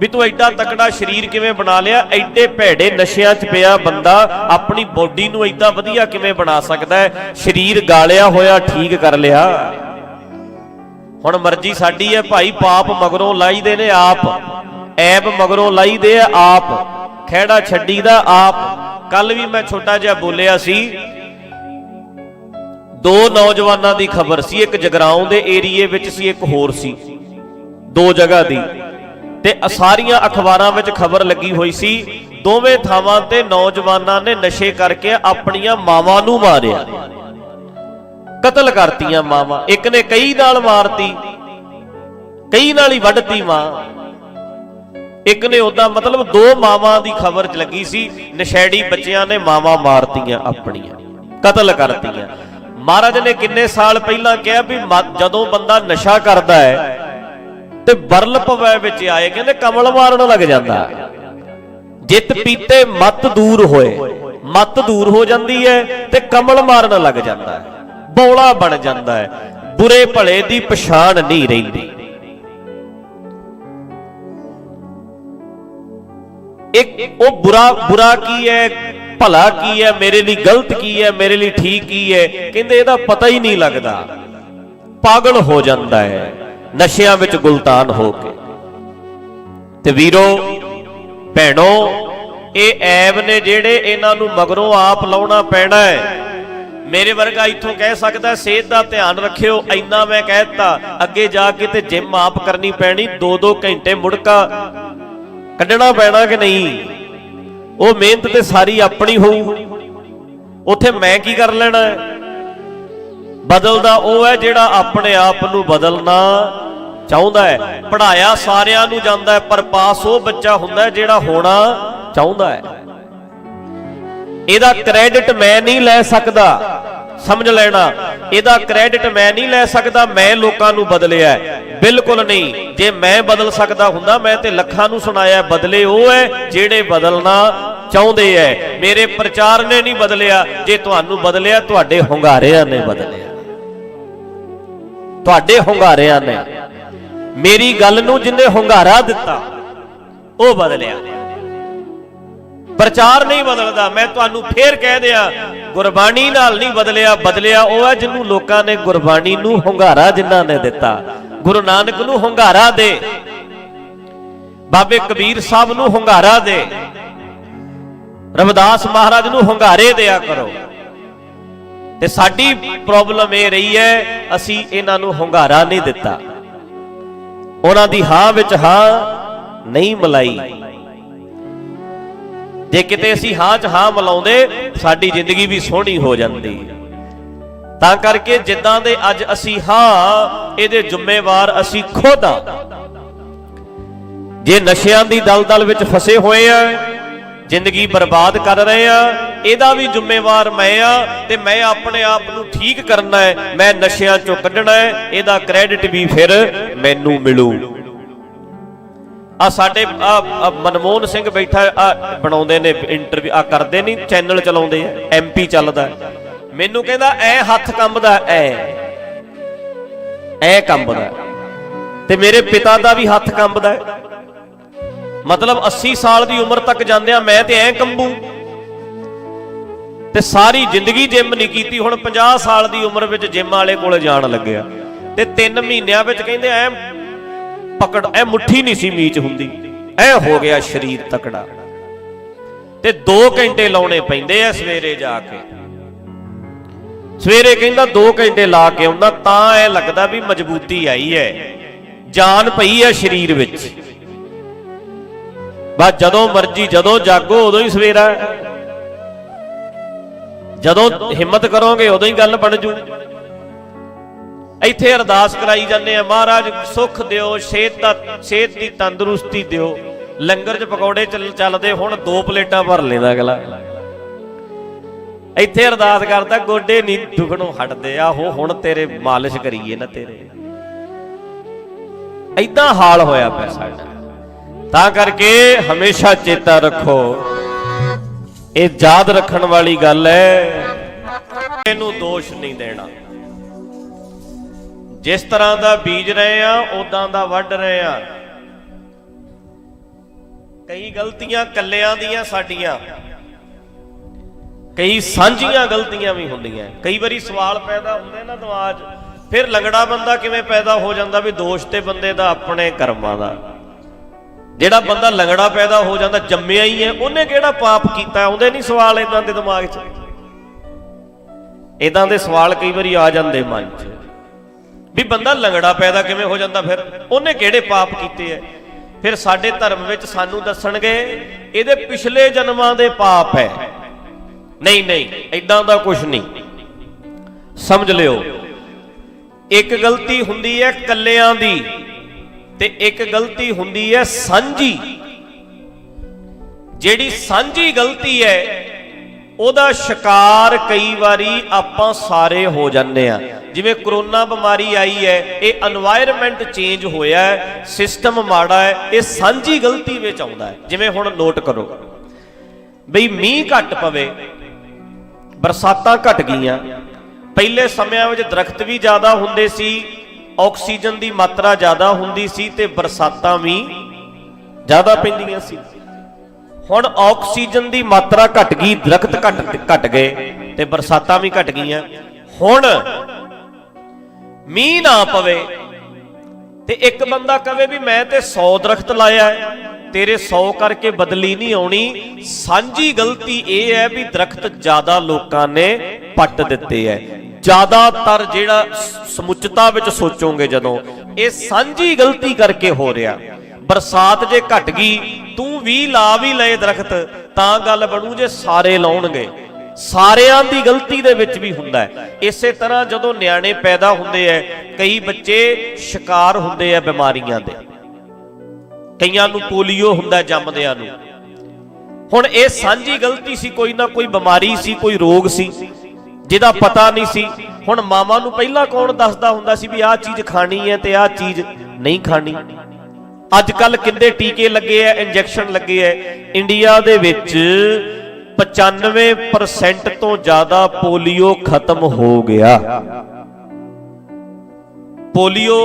ਵੀ ਤੂੰ ਐਡਾ ਤਕੜਾ ਸਰੀਰ ਕਿਵੇਂ ਬਣਾ ਲਿਆ, ਐਡੇ ਭੈੜੇ ਨਸ਼ਿਆਂ 'ਚ ਪਿਆ ਬੰਦਾ ਆਪਣੀ ਬੋਡੀ ਨੂੰ ਐਡਾ ਵਧੀਆ ਕਿਵੇਂ ਬਣਾ ਸਕਦਾ ਹੈ, ਸਰੀਰ ਗਾਲਿਆ ਹੋਇਆ ਠੀਕ ਕਰ ਲਿਆ। ਹੁਣ ਮਰਜ਼ੀ ਸਾਡੀ ਹੈ ਭਾਈ, ਪਾਪ ਮਗਰੋਂ ਲਾਈਦੇ ਨੇ ਆਪ, ਐਬ ਮਗਰੋਂ ਲਾਈਦੇ ਆ ਆਪ, ਖਹਿੜਾ ਛੱਡੀ ਦਾ ਆਪ। ਕੱਲ ਵੀ ਮੈਂ ਛੋਟਾ ਜਿਹਾ ਬੋਲਿਆ ਸੀ, ਦੋ ਨੌਜਵਾਨਾਂ ਦੀ ਖਬਰ ਸੀ, ਇੱਕ ਜਗਰਾਉਂ ਦੇ ਏਰੀਏ ਵਿੱਚ ਸੀ, ਇੱਕ ਹੋਰ ਸੀ, ਦੋ ਜਗ੍ਹਾ ਦੀ। ਤੇ ਸਾਰੀਆਂ ਅਖਬਾਰਾਂ ਵਿੱਚ ਖਬਰ ਲੱਗੀ ਹੋਈ ਸੀ, ਦੋਵੇਂ ਥਾਵਾਂ ਤੇ ਨੌਜਵਾਨਾਂ ਨੇ ਨਸ਼ੇ ਕਰਕੇ ਆਪਣੀਆਂ ਮਾਵਾਂ ਨੂੰ ਮਾਰਿਆ, ਕਤਲ ਕਰਤੀਆਂ ਮਾਵਾਂ। ਇੱਕ ਨੇ ਕਈ ਨਾਲ ਮਾਰਤੀ, ਕਈ ਨਾਲ ਹੀ ਵੱਢਤੀ ਮਾਂ, ਇੱਕ ਨੇ ਉਦਾਂ, ਮਤਲਬ ਦੋ ਮਾਵਾਂ ਦੀ ਖਬਰ 'ਚ ਲੱਗੀ ਸੀ। ਨਸ਼ੇੜੀ ਬੱਚਿਆਂ ਨੇ ਮਾਵਾਂ ਮਾਰਤੀਆਂ ਆਪਣੀਆਂ, ਕਤਲ ਕਰਤੀਆਂ। ਮਹਾਰਾਜ ਨੇ ਕਿੰਨੇ ਸਾਲ ਪਹਿਲਾਂ ਕਿਹਾ ਵੀ ਜਦੋਂ ਬੰਦਾ ਨਸ਼ਾ ਕਰਦਾ ਹੈ ਤੇ ਬਰਲ ਪਵੈ ਵਿੱਚ ਆਏ, ਕਹਿੰਦੇ ਕਮਲ ਮਾਰਨ ਲੱਗ ਜਾਂਦਾ। ਜਿੱਤ ਪੀਤੇ ਮਤ ਦੂਰ ਹੋਏ, ਮਤ ਦੂਰ ਹੋ ਜਾਂਦੀ ਹੈ ਤੇ ਕਮਲ ਮਾਰਨ ਲੱਗ ਜਾਂਦਾ ਹੈ, ਬੌਲਾ ਬਣ ਜਾਂਦਾ ਹੈ, ਬੁਰੇ ਭਲੇ ਦੀ ਪਛਾਣ ਨਹੀਂ ਰਹਿੰਦੀ। ਇੱਕ ਉਹ ਬੁਰਾ ਕੀ ਹੈ, ਭਲਾ ਕੀ ਹੈ, ਮੇਰੇ ਲਈ ਗਲਤ ਕੀ ਹੈ, ਮੇਰੇ ਲਈ ਠੀਕ ਕੀ ਹੈ, ਕਹਿੰਦੇ ਇਹਦਾ ਪਤਾ ਹੀ ਨਹੀਂ ਲੱਗਦਾ, ਪਾਗਲ ਹੋ ਜਾਂਦਾ ਹੈ ਨਸ਼ਿਆਂ ਵਿੱਚ ਗੁਲਤਾਨ ਹੋ ਕੇ। ਤੇ ਵੀਰੋ ਭੈਣੋ, ਇਹ ਐਬ ਨੇ ਜਿਹੜੇ, ਇਹਨਾਂ ਨੂੰ ਮਗਰੋਂ ਆਪ ਲਾਉਣਾ ਪੈਣਾ ਹੈ। ਮੇਰੇ ਵਰਗਾ ਇੱਥੋਂ ਕਹਿ ਸਕਦਾ ਸਿਹਤ ਦਾ ਧਿਆਨ ਰੱਖਿਓ, ਇੰਨਾ ਮੈਂ ਕਹਿ ਦਿੱਤਾ। ਅੱਗੇ ਜਾ ਕੇ ਤੇ ਜਿਮ ਆਪ ਕਰਨੀ ਪੈਣੀ, 2-2 ਘੰਟੇ ਮੁੜਕਾ ਕੱਢਣਾ ਪੈਣਾ ਕਿ ਨਹੀਂ। ਉਹ ਮਿਹਨਤ ਤੇ ਸਾਰੀ ਆਪਣੀ ਹੋਊ, ਉੱਥੇ ਮੈਂ ਕੀ ਕਰ ਲੈਣਾ ਹੈ। ਬਦਲਦਾ ਉਹ ਹੈ ਜਿਹੜਾ ਆਪਣੇ ਆਪ ਨੂੰ ਬਦਲਣਾ ਚਾਹੁੰਦਾ ਹੈ। ਪੜ੍ਹਾਇਆ ਸਾਰਿਆਂ ਨੂੰ ਜਾਂਦਾ ਹੈ, ਪਰ ਪਾਸ ਉਹ ਬੱਚਾ ਹੁੰਦਾ ਜਿਹੜਾ ਹੋਣਾ ਚਾਹੁੰਦਾ ਹੈ। ਇਹਦਾ ਕ੍ਰੈਡਿਟ ਮੈਂ ਨਹੀਂ ਲੈ ਸਕਦਾ, ਸਮਝ ਲੈਣਾ, ਇਹਦਾ ਕ੍ਰੈਡਿਟ ਮੈਂ ਨਹੀਂ ਲੈ ਸਕਦਾ ਮੈਂ ਲੋਕਾਂ ਨੂੰ ਬਦਲਿਆ, ਬਿਲਕੁਲ ਨਹੀਂ। ਜੇ ਮੈਂ ਬਦਲ ਸਕਦਾ ਹੁੰਦਾ ਮੈਂ ਤੇ ਲੱਖਾਂ ਨੂੰ ਸੁਣਾਇਆ, ਬਦਲੇ ਉਹ ਹੈ ਜਿਹੜੇ ਬਦਲਣਾ ਚਾਹੁੰਦੇ ਐ। ਮੇਰੇ ਪ੍ਰਚਾਰ ਨੇ ਨਹੀਂ ਬਦਲਿਆ, ਜੇ ਤੁਹਾਨੂੰ ਬਦਲਿਆ ਤੁਹਾਡੇ ਹੁੰਗਾਰਿਆਂ ਨੇ ਬਦਲਿਆ, ਤੁਹਾਡੇ ਹੁੰਗਾਰਿਆਂ ਨੇ। ਮੇਰੀ ਗੱਲ ਨੂੰ ਜਿੰਨੇ ਹੁੰਗਾਰਾ ਦਿੱਤਾ ਉਹ ਬਦਲਿਆ, ਪ੍ਰਚਾਰ ਨਹੀਂ ਬਦਲਦਾ। ਮੈਂ ਤੁਹਾਨੂੰ ਫੇਰ ਕਹਿ ਦਿਆਂ, ਗੁਰਬਾਣੀ ਨਾਲ ਨਹੀਂ ਬਦਲਿਆ, ਬਦਲਿਆ ਉਹ ਹੈ ਜਿਹਨੂੰ ਲੋਕਾਂ ਨੇ ਗੁਰਬਾਣੀ ਨੂੰ ਹੁੰਗਾਰਾ ਜਿਨ੍ਹਾਂ ਨੇ ਦਿੱਤਾ। ਗੁਰੂ ਨਾਨਕ ਨੂੰ ਹੁੰਗਾਰਾ ਦੇ, ਬਾਬੇ ਕਬੀਰ ਸਾਹਿਬ ਨੂੰ ਹੁੰਗਾਰਾ ਦੇ, ਰਵਿਦਾਸ ਮਹਾਰਾਜ ਨੂੰ ਹੁੰਗਾਰੇ ਦਿਆ ਕਰੋ। ਤੇ ਸਾਡੀ ਪ੍ਰੋਬਲਮ ਇਹ ਰਹੀ ਹੈ, ਅਸੀਂ ਇਹਨਾਂ ਨੂੰ ਹੁੰਗਾਰਾ ਨਹੀਂ ਦਿੱਤਾ, ਉਹਨਾਂ ਦੀ ਹਾਂ ਵਿੱਚ ਹਾਂ ਨਹੀਂ ਮਿਲਾਈ। ਜੇ ਕਿਤੇ ਅਸੀਂ ਹਾਂ 'ਚ ਹਾਂ ਮਿਲਾਉਂਦੇ ਸਾਡੀ ਜ਼ਿੰਦਗੀ ਵੀ ਸੋਹਣੀ ਹੋ ਜਾਂਦੀ। ਤਾਂ ਕਰਕੇ ਜਿੱਦਾਂ ਦੇ ਅੱਜ ਅਸੀਂ ਹਾਂ, ਇਹਦੇ ਜ਼ਿੰਮੇਵਾਰ ਅਸੀਂ ਖੁਦ ਆ। ਜੇ ਨਸ਼ਿਆਂ ਦੀ ਦਲਦਲ ਵਿੱਚ ਫਸੇ ਹੋਏ ਆ, ਜ਼ਿੰਦਗੀ ਬਰਬਾਦ ਕਰ ਰਹੇ ਆ, ਇਹਦਾ ਵੀ ਜ਼ਿੰਮੇਵਾਰ ਮੈਂ ਆ। ਤੇ ਮੈਂ ਆਪਣੇ ਆਪ ਨੂੰ ਠੀਕ ਕਰਨਾ ਹੈ, ਮੈਂ ਨਸ਼ਿਆਂ ਚੋਂ ਕੱਢਣਾ ਹੈ, ਇਹਦਾ ਕ੍ਰੈਡਿਟ ਵੀ ਫਿਰ ਮੈਨੂੰ ਮਿਲੂ। ਆ ਸਾਡੇ ਮਨਮੋਹਨ ਸਿੰਘ ਬੈਠਾ, ਬਣਾਉਂਦੇ ਨੇ ਇੰਟਰਵਿਊ, ਕਰਦੇ ਨਹੀਂ, ਚੈਨਲ ਚਲਾਉਂਦੇ ਆ, MP ਚੱਲਦਾ, ਮੈਨੂੰ ਕਹਿੰਦਾ ਐ ਹੱਥ ਕੰਬਦਾ, ਐ ਕੰਬਦਾ। ਤੇ ਮੇਰੇ ਪਿਤਾ ਦਾ ਵੀ ਹੱਥ ਕੰਬਦਾ, ਮਤਲਬ 80 ਸਾਲ ਦੀ ਉਮਰ ਤੱਕ ਜਾਂਦਿਆਂ ਮੈਂ ਤੇ ਐ ਕੰਬੂ। ਤੇ ਸਾਰੀ ਜ਼ਿੰਦਗੀ ਜਿਮ ਨਹੀਂ ਕੀਤੀ, ਹੁਣ 50 ਸਾਲ ਦੀ ਉਮਰ ਵਿੱਚ ਜਿਮ ਵਾਲੇ ਕੋਲੇ ਜਾਣ ਲੱਗਿਆ। ਤੇ 3 ਮਹੀਨਿਆਂ ਵਿੱਚ ਕਹਿੰਦੇ ਐ ਪਕੜ, ਐ ਮੁੱਠੀ ਨਹੀਂ ਸੀ ਮੀਚ ਹੁੰਦੀ, ਐ ਹੋ ਗਿਆ ਸਰੀਰ ਤਕੜਾ। ਤੇ 2 ਘੰਟੇ ਲਾਉਣੇ ਪੈਂਦੇ ਆ ਸਵੇਰੇ ਜਾ ਕੇ। ਸਵੇਰੇ ਕਹਿੰਦਾ 2 ਘੰਟੇ ਲਾ ਕੇ ਆਉਂਦਾ, ਤਾਂ ਐ ਲੱਗਦਾ ਵੀ ਮਜ਼ਬੂਤੀ ਆਈ ਐ, ਜਾਨ ਪਈ ਐ ਸਰੀਰ ਵਿੱਚ। ਬਸ ਜਦੋਂ ਮਰਜੀ, ਜਦੋਂ ਜਾਗੋ ਉਦੋਂ ਹੀ ਸਵੇਰਾ, ਜਦੋਂ ਹਿੰਮਤ ਕਰੋਗੇ ਉਦੋਂ ਹੀ ਗੱਲ ਬਣ ਜੂ। ਇੱਥੇ ਅਰਦਾਸ ਕਰਾਈ ਜਾਂਦੇ ਆ, ਮਹਾਰਾਜ ਸੁੱਖ ਦਿਓ, ਸਿਹਤ ਦੀ ਤੰਦਰੁਸਤੀ ਦਿਓ। ਲੰਗਰ 'ਚ ਪਕੌੜੇ ਚੱਲਦੇ, ਹੁਣ 2 ਪਲੇਟਾਂ ਭਰ ਲੈਂਦਾ ਅਗਲਾ। ਇੱਥੇ ਅਰਦਾਸ ਕਰਦਾ, ਗੋਡੇ ਨਹੀਂ ਦੁਖਣੋਂ ਹਟਦੇ, ਆਹੋ ਹੁਣ ਤੇਰੇ ਮਾਲਿਸ਼ ਕਰੀਏ ਨਾ ਤੇਰੇ। ਏਦਾਂ ਹਾਲ ਹੋਇਆ ਪਿਆ ਸਾਡਾ। ਤਾਂ ਕਰਕੇ ਹਮੇਸ਼ਾ ਚੇਤਾ ਰੱਖੋ, ਇਹ ਯਾਦ ਰੱਖਣ ਵਾਲੀ ਗੱਲ ਹੈ, ਇਹਨੂੰ ਦੋਸ਼ ਨਹੀਂ ਦੇਣਾ। ਜਿਸ ਤਰ੍ਹਾਂ ਦਾ ਬੀਜ ਰਹੇ ਆ ਉਦਾਂ ਦਾ ਵੱਢ ਰਹੇ ਆ। ਕਈ ਗਲਤੀਆਂ ਕੱਲਿਆਂ ਦੀਆਂ ਸਾਡੀਆਂ, ਕਈ ਸਾਂਝੀਆਂ ਗਲਤੀਆਂ ਵੀ ਹੁੰਦੀਆਂ। ਕਈ ਵਾਰੀ ਸਵਾਲ ਪੈਦਾ ਹੁੰਦੇ ਨਾ ਦਿਮਾਗ 'ਚ, ਫਿਰ ਲੰਗੜਾ ਬੰਦਾ ਕਿਵੇਂ ਪੈਦਾ ਹੋ ਜਾਂਦਾ ਵੀ ਦੋਸ਼ ਤੇ ਬੰਦੇ ਦਾ ਆਪਣੇ ਕਰਮਾਂ ਦਾ। ਜਿਹੜਾ ਬੰਦਾ ਲੰਗੜਾ ਪੈਦਾ ਹੋ ਜਾਂਦਾ, ਜੰਮਿਆ ਹੀ ਹੈ, ਉਹਨੇ ਕਿਹੜਾ ਪਾਪ ਕੀਤਾ? ਆਉਂਦੇ ਨਹੀਂ ਸਵਾਲ ਇਦਾਂ ਦੇ ਦਿਮਾਗ 'ਚ? ਇਦਾਂ ਦੇ ਸਵਾਲ ਕਈ ਵਾਰੀ ਆ ਜਾਂਦੇ ਮਨ 'ਚ ਵੀ ਬੰਦਾ ਲੰਗੜਾ ਪੈਦਾ ਕਿਵੇਂ ਹੋ ਜਾਂਦਾ, ਫਿਰ ਉਹਨੇ ਕਿਹੜੇ ਪਾਪ ਕੀਤੇ ਐ? ਫਿਰ ਸਾਡੇ ਧਰਮ ਵਿੱਚ ਸਾਨੂੰ ਦੱਸਣਗੇ ਇਹਦੇ ਪਿਛਲੇ ਜਨਮਾਂ ਦੇ ਪਾਪ ਹੈ। ਨਹੀਂ, ਇਦਾਂ ਦਾ ਕੁਝ ਨਹੀਂ, ਸਮਝ ਲਿਓ। ਇੱਕ ਗਲਤੀ ਹੁੰਦੀ ਹੈ ਕੱਲਿਆਂ ਦੀ ਤੇ ਇੱਕ ਗਲਤੀ ਹੁੰਦੀ ਹੈ ਸਾਂਝੀ। ਜਿਹੜੀ ਸਾਂਝੀ ਗਲਤੀ ਹੈ ਉਹਦਾ ਸ਼ਿਕਾਰ ਕਈ ਵਾਰੀ ਆਪਾਂ ਸਾਰੇ ਹੋ ਜਾਂਦੇ ਆ। ਜਿਵੇਂ ਕਰੋਨਾ ਬਿਮਾਰੀ ਆਈ ਹੈ, ਇਹ এনवायरमेंट ਚੇਂਜ ਹੋਇਆ ਹੈ, ਸਿਸਟਮ ਮਾੜਾ ਹੈ, ਇਹ ਸਾਂਝੀ ਗਲਤੀ ਵਿੱਚ ਆਉਂਦਾ ਹੈ। ਜਿਵੇਂ ਹੁਣ ਨੋਟ ਕਰੋ ਬਈ ਮੀਂਹ ਘੱਟ ਪਵੇ, ਬਰਸਾਤਾਂ ਘਟ ਗਈਆਂ। ਪਹਿਲੇ ਸਮਿਆਂ ਵਿੱਚ ਦਰਖਤ ਵੀ ਜ਼ਿਆਦਾ ਹੁੰਦੇ ਸੀ, ਆਕਸੀਜਨ ਦੀ ਮਾਤਰਾ ਜ਼ਿਆਦਾ ਹੁੰਦੀ ਸੀ ਤੇ ਬਰਸਾਤਾਂ ਵੀ ਜ਼ਿਆਦਾ ਪੈਂਦੀਆਂ ਸੀ। ਹੁਣ ਆਕਸੀਜਨ ਦੀ ਮਾਤਰਾ ਘਟ ਗਈ, ਦਰਖਤ ਘਟ ਗਏ ਤੇ ਬਰਸਾਤਾਂ ਵੀ ਘਟ ਗਈਆਂ। ਹੁਣ ਮੀਂਹ ਨਾ ਪਵੇ ਤੇ ਇੱਕ ਬੰਦਾ ਕਵੇ ਵੀ ਮੈਂ ਤੇ 100 ਦਰਖਤ ਲਾਇਆ ਹੈ, ਤੇਰੇ 100 ਕਰਕੇ ਬਦਲੀ ਨਹੀਂ ਆਉਣੀ। ਸਾਂਝੀ ਗਲਤੀ ਇਹ ਹੈ ਵੀ ਦਰਖਤ ਜ਼ਿਆਦਾ ਲੋਕਾਂ ਨੇ ਪੱਟ ਦਿੱਤੇ ਹੈ। ਜ਼ਿਆਦਾਤਰ ਜਿਹੜਾ ਸਮੁੱਚਤਾ ਵਿੱਚ ਸੋਚੋਗੇ, ਜਦੋਂ ਇਹ ਸਾਂਝੀ ਗਲਤੀ ਕਰਕੇ ਹੋ ਰਿਹਾ। ਬਰਸਾਤ ਜੇ ਘਟ ਗਈ, ਤੂੰ 20 ਲਾ ਵੀ ਲਏ ਦਰਖਤ ਤਾਂ ਗੱਲ ਬਣੂ ਜੇ ਸਾਰੇ ਲਾਉਣਗੇ। ਸਾਰਿਆਂ ਦੀ ਗਲਤੀ ਦੇ ਵਿੱਚ ਵੀ ਹੁੰਦਾ ਹੈ। ਇਸੇ ਤਰ੍ਹਾਂ ਜਦੋਂ ਨਿਆਣੇ ਪੈਦਾ ਹੁੰਦੇ ਐ, ਕਈ ਬੱਚੇ ਸ਼ਿਕਾਰ ਹੁੰਦੇ ਆ ਬਿਮਾਰੀਆਂ ਦੇ, ਕਈਆਂ ਨੂੰ ਪੋਲੀਓ ਹੁੰਦਾ ਜੰਮਦਿਆਂ ਨੂੰ। ਹੁਣ ਇਹ ਸਾਂਝੀ ਗਲਤੀ ਸੀ, ਕੋਈ ਨਾ ਕੋਈ ਬਿਮਾਰੀ ਸੀ, ਕੋਈ ਰੋਗ ਸੀ ਜਿਹਦਾ ਪਤਾ ਨਹੀਂ ਸੀ। ਹੁਣ ਮਾਵਾਂ ਨੂੰ ਪਹਿਲਾਂ ਕੌਣ ਦੱਸਦਾ ਹੁੰਦਾ ਸੀ ਵੀ ਆਹ ਚੀਜ਼ ਖਾਣੀ ਹੈ ਤੇ ਆਹ ਚੀਜ਼ ਨਹੀਂ ਖਾਣੀ। ਅੱਜ ਕੱਲ ਕਿੰਨੇ ਟੀਕੇ ਲੱਗੇ ਐ, ਇੰਜੈਕਸ਼ਨ ਲੱਗੇ ਐ। ਇੰਡੀਆ ਦੇ ਵਿੱਚ 95% ਤੋਂ ਜ਼ਿਆਦਾ ਪੋਲੀਓ ਖਤਮ ਹੋ ਗਿਆ। ਪੋਲੀਓ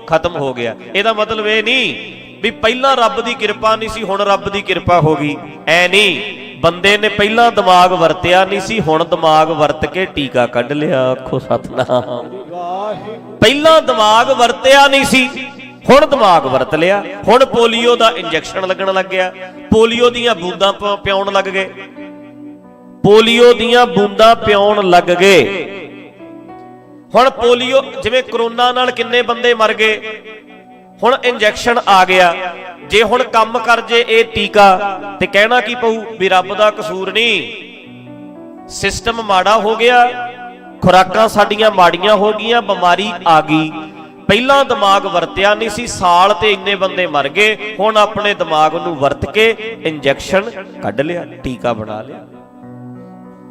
ਖਤਮ ਹੋ ਗਿਆ। ਇਹਦਾ ਮਤਲਬ ਇਹ ਨਹੀਂ ਵੀ ਪਹਿਲਾਂ ਰੱਬ ਦੀ ਕਿਰਪਾ ਨਹੀਂ ਸੀ, ਹੁਣ ਰੱਬ ਦੀ ਕਿਰਪਾ ਹੋ ਗਈ, ਐ ਨਹੀਂ। ਬੰਦੇ ਨੇ ਪਹਿਲਾਂ ਦਿਮਾਗ ਵਰਤਿਆ ਨਹੀਂ ਸੀ, ਹੁਣ ਦਿਮਾਗ ਵਰਤ ਕੇ ਟੀਕਾ ਕੱਢ ਲਿਆ। ਆਖੋ ਸਤਨਾਮ। ਪਹਿਲਾਂ ਦਿਮਾਗ ਵਰਤਿਆ ਨਹੀਂ ਸੀ, ਹੁਣ ਦਿਮਾਗ ਵਰਤ ਲਿਆ। ਹੁਣ ਪੋਲੀਓ ਦਾ ਇੰਜੈਕਸ਼ਨ ਲੱਗਣ ਲੱਗ ਗਿਆ, ਪੋਲੀਓ ਦੀਆਂ ਬੂੰਦਾਂ ਪਿਆਉਣ ਲੱਗ ਗਏ, ਪੋਲੀਓ ਦੀਆਂ ਬੂੰਦਾਂ ਪਿਆਉਣ ਲੱਗ ਗਏ। ਹੁਣ ਪੋਲੀਓ, ਜਿਵੇਂ ਕਰੋਨਾ ਨਾਲ ਕਿੰਨੇ ਬੰਦੇ ਮਰ ਗਏ, ਹੁਣ ਇੰਜੈਕਸ਼ਨ ਆ ਗਿਆ। ਜੇ ਹੁਣ ਕੰਮ ਕਰ ਜੇ ਇਹ ਟੀਕਾ ਤੇ ਕਹਿਣਾ ਕੀ ਪਊ ਵੀ ਰੱਬ ਦਾ ਕਸੂਰ ਨਹੀਂ, ਸਿਸਟਮ ਮਾੜਾ ਹੋ ਗਿਆ, ਖੁਰਾਕਾਂ ਸਾਡੀਆਂ ਮਾੜੀਆਂ ਹੋ ਗਈਆਂ, ਬਿਮਾਰੀ ਆ ਗਈ। ਪਹਿਲਾਂ ਦਿਮਾਗ ਵਰਤਿਆ ਨਹੀਂ ਸੀ, ਸਾਲ ਤੇ ਇੰਨੇ ਬੰਦੇ ਮਰ ਗਏ। ਹੁਣ ਆਪਣੇ ਦਿਮਾਗ ਨੂੰ ਵਰਤ ਕੇ ਇੰਜੈਕਸ਼ਨ ਕੱਢ ਲਿਆ, ਟੀਕਾ ਬਣਾ ਲਿਆ।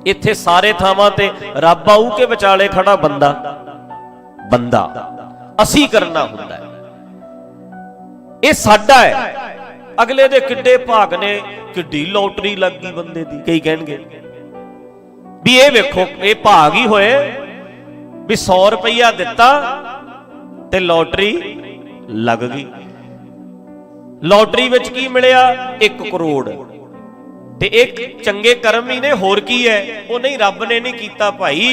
ਇੱਥੇ ਸਾਰੇ ਥਾਵਾਂ ਤੇ ਰੱਬ ਆਊ ਕੇ ਵਿਚਾਲੇ ਖੜਾ ਬੰਦਾ। ਬੰਦਾ ਅਸੀਂ ਕਰਨਾ ਹੁੰਦਾ ਹੈ, ਇਹ ਸਾਡਾ ਹੈ। ਅਗਲੇ ਦੇ ਕਿੱਡੇ ਭਾਗ ਨੇ, ਕਿੱਡੀ ਲੋਟਰੀ ਲੱਗ ਗਈ ਬੰਦੇ ਦੀ। ਕਈ ਕਹਿਣਗੇ ਵੀ ਇਹ ਵੇਖੋ, ਇਹ ਭਾਗ ਹੀ ਹੋਏ ਵੀ 100 ਰੁਪਈਆ ਦਿੱਤਾ ਤੇ ਲੋਟਰੀ ਲੱਗ ਗਈ। ਲੋਟਰੀ ਵਿੱਚ ਕੀ ਮਿਲਿਆ? 1 ਕਰੋੜ। ਤੇ ਇੱਕ ਚੰਗੇ ਕਰਮ ਹੀ ਨੇ, ਹੋਰ ਕੀ ਹੈ। ਉਹ ਨਹੀਂ, ਰੱਬ ਨੇ ਨਹੀਂ ਕੀਤਾ ਭਾਈ,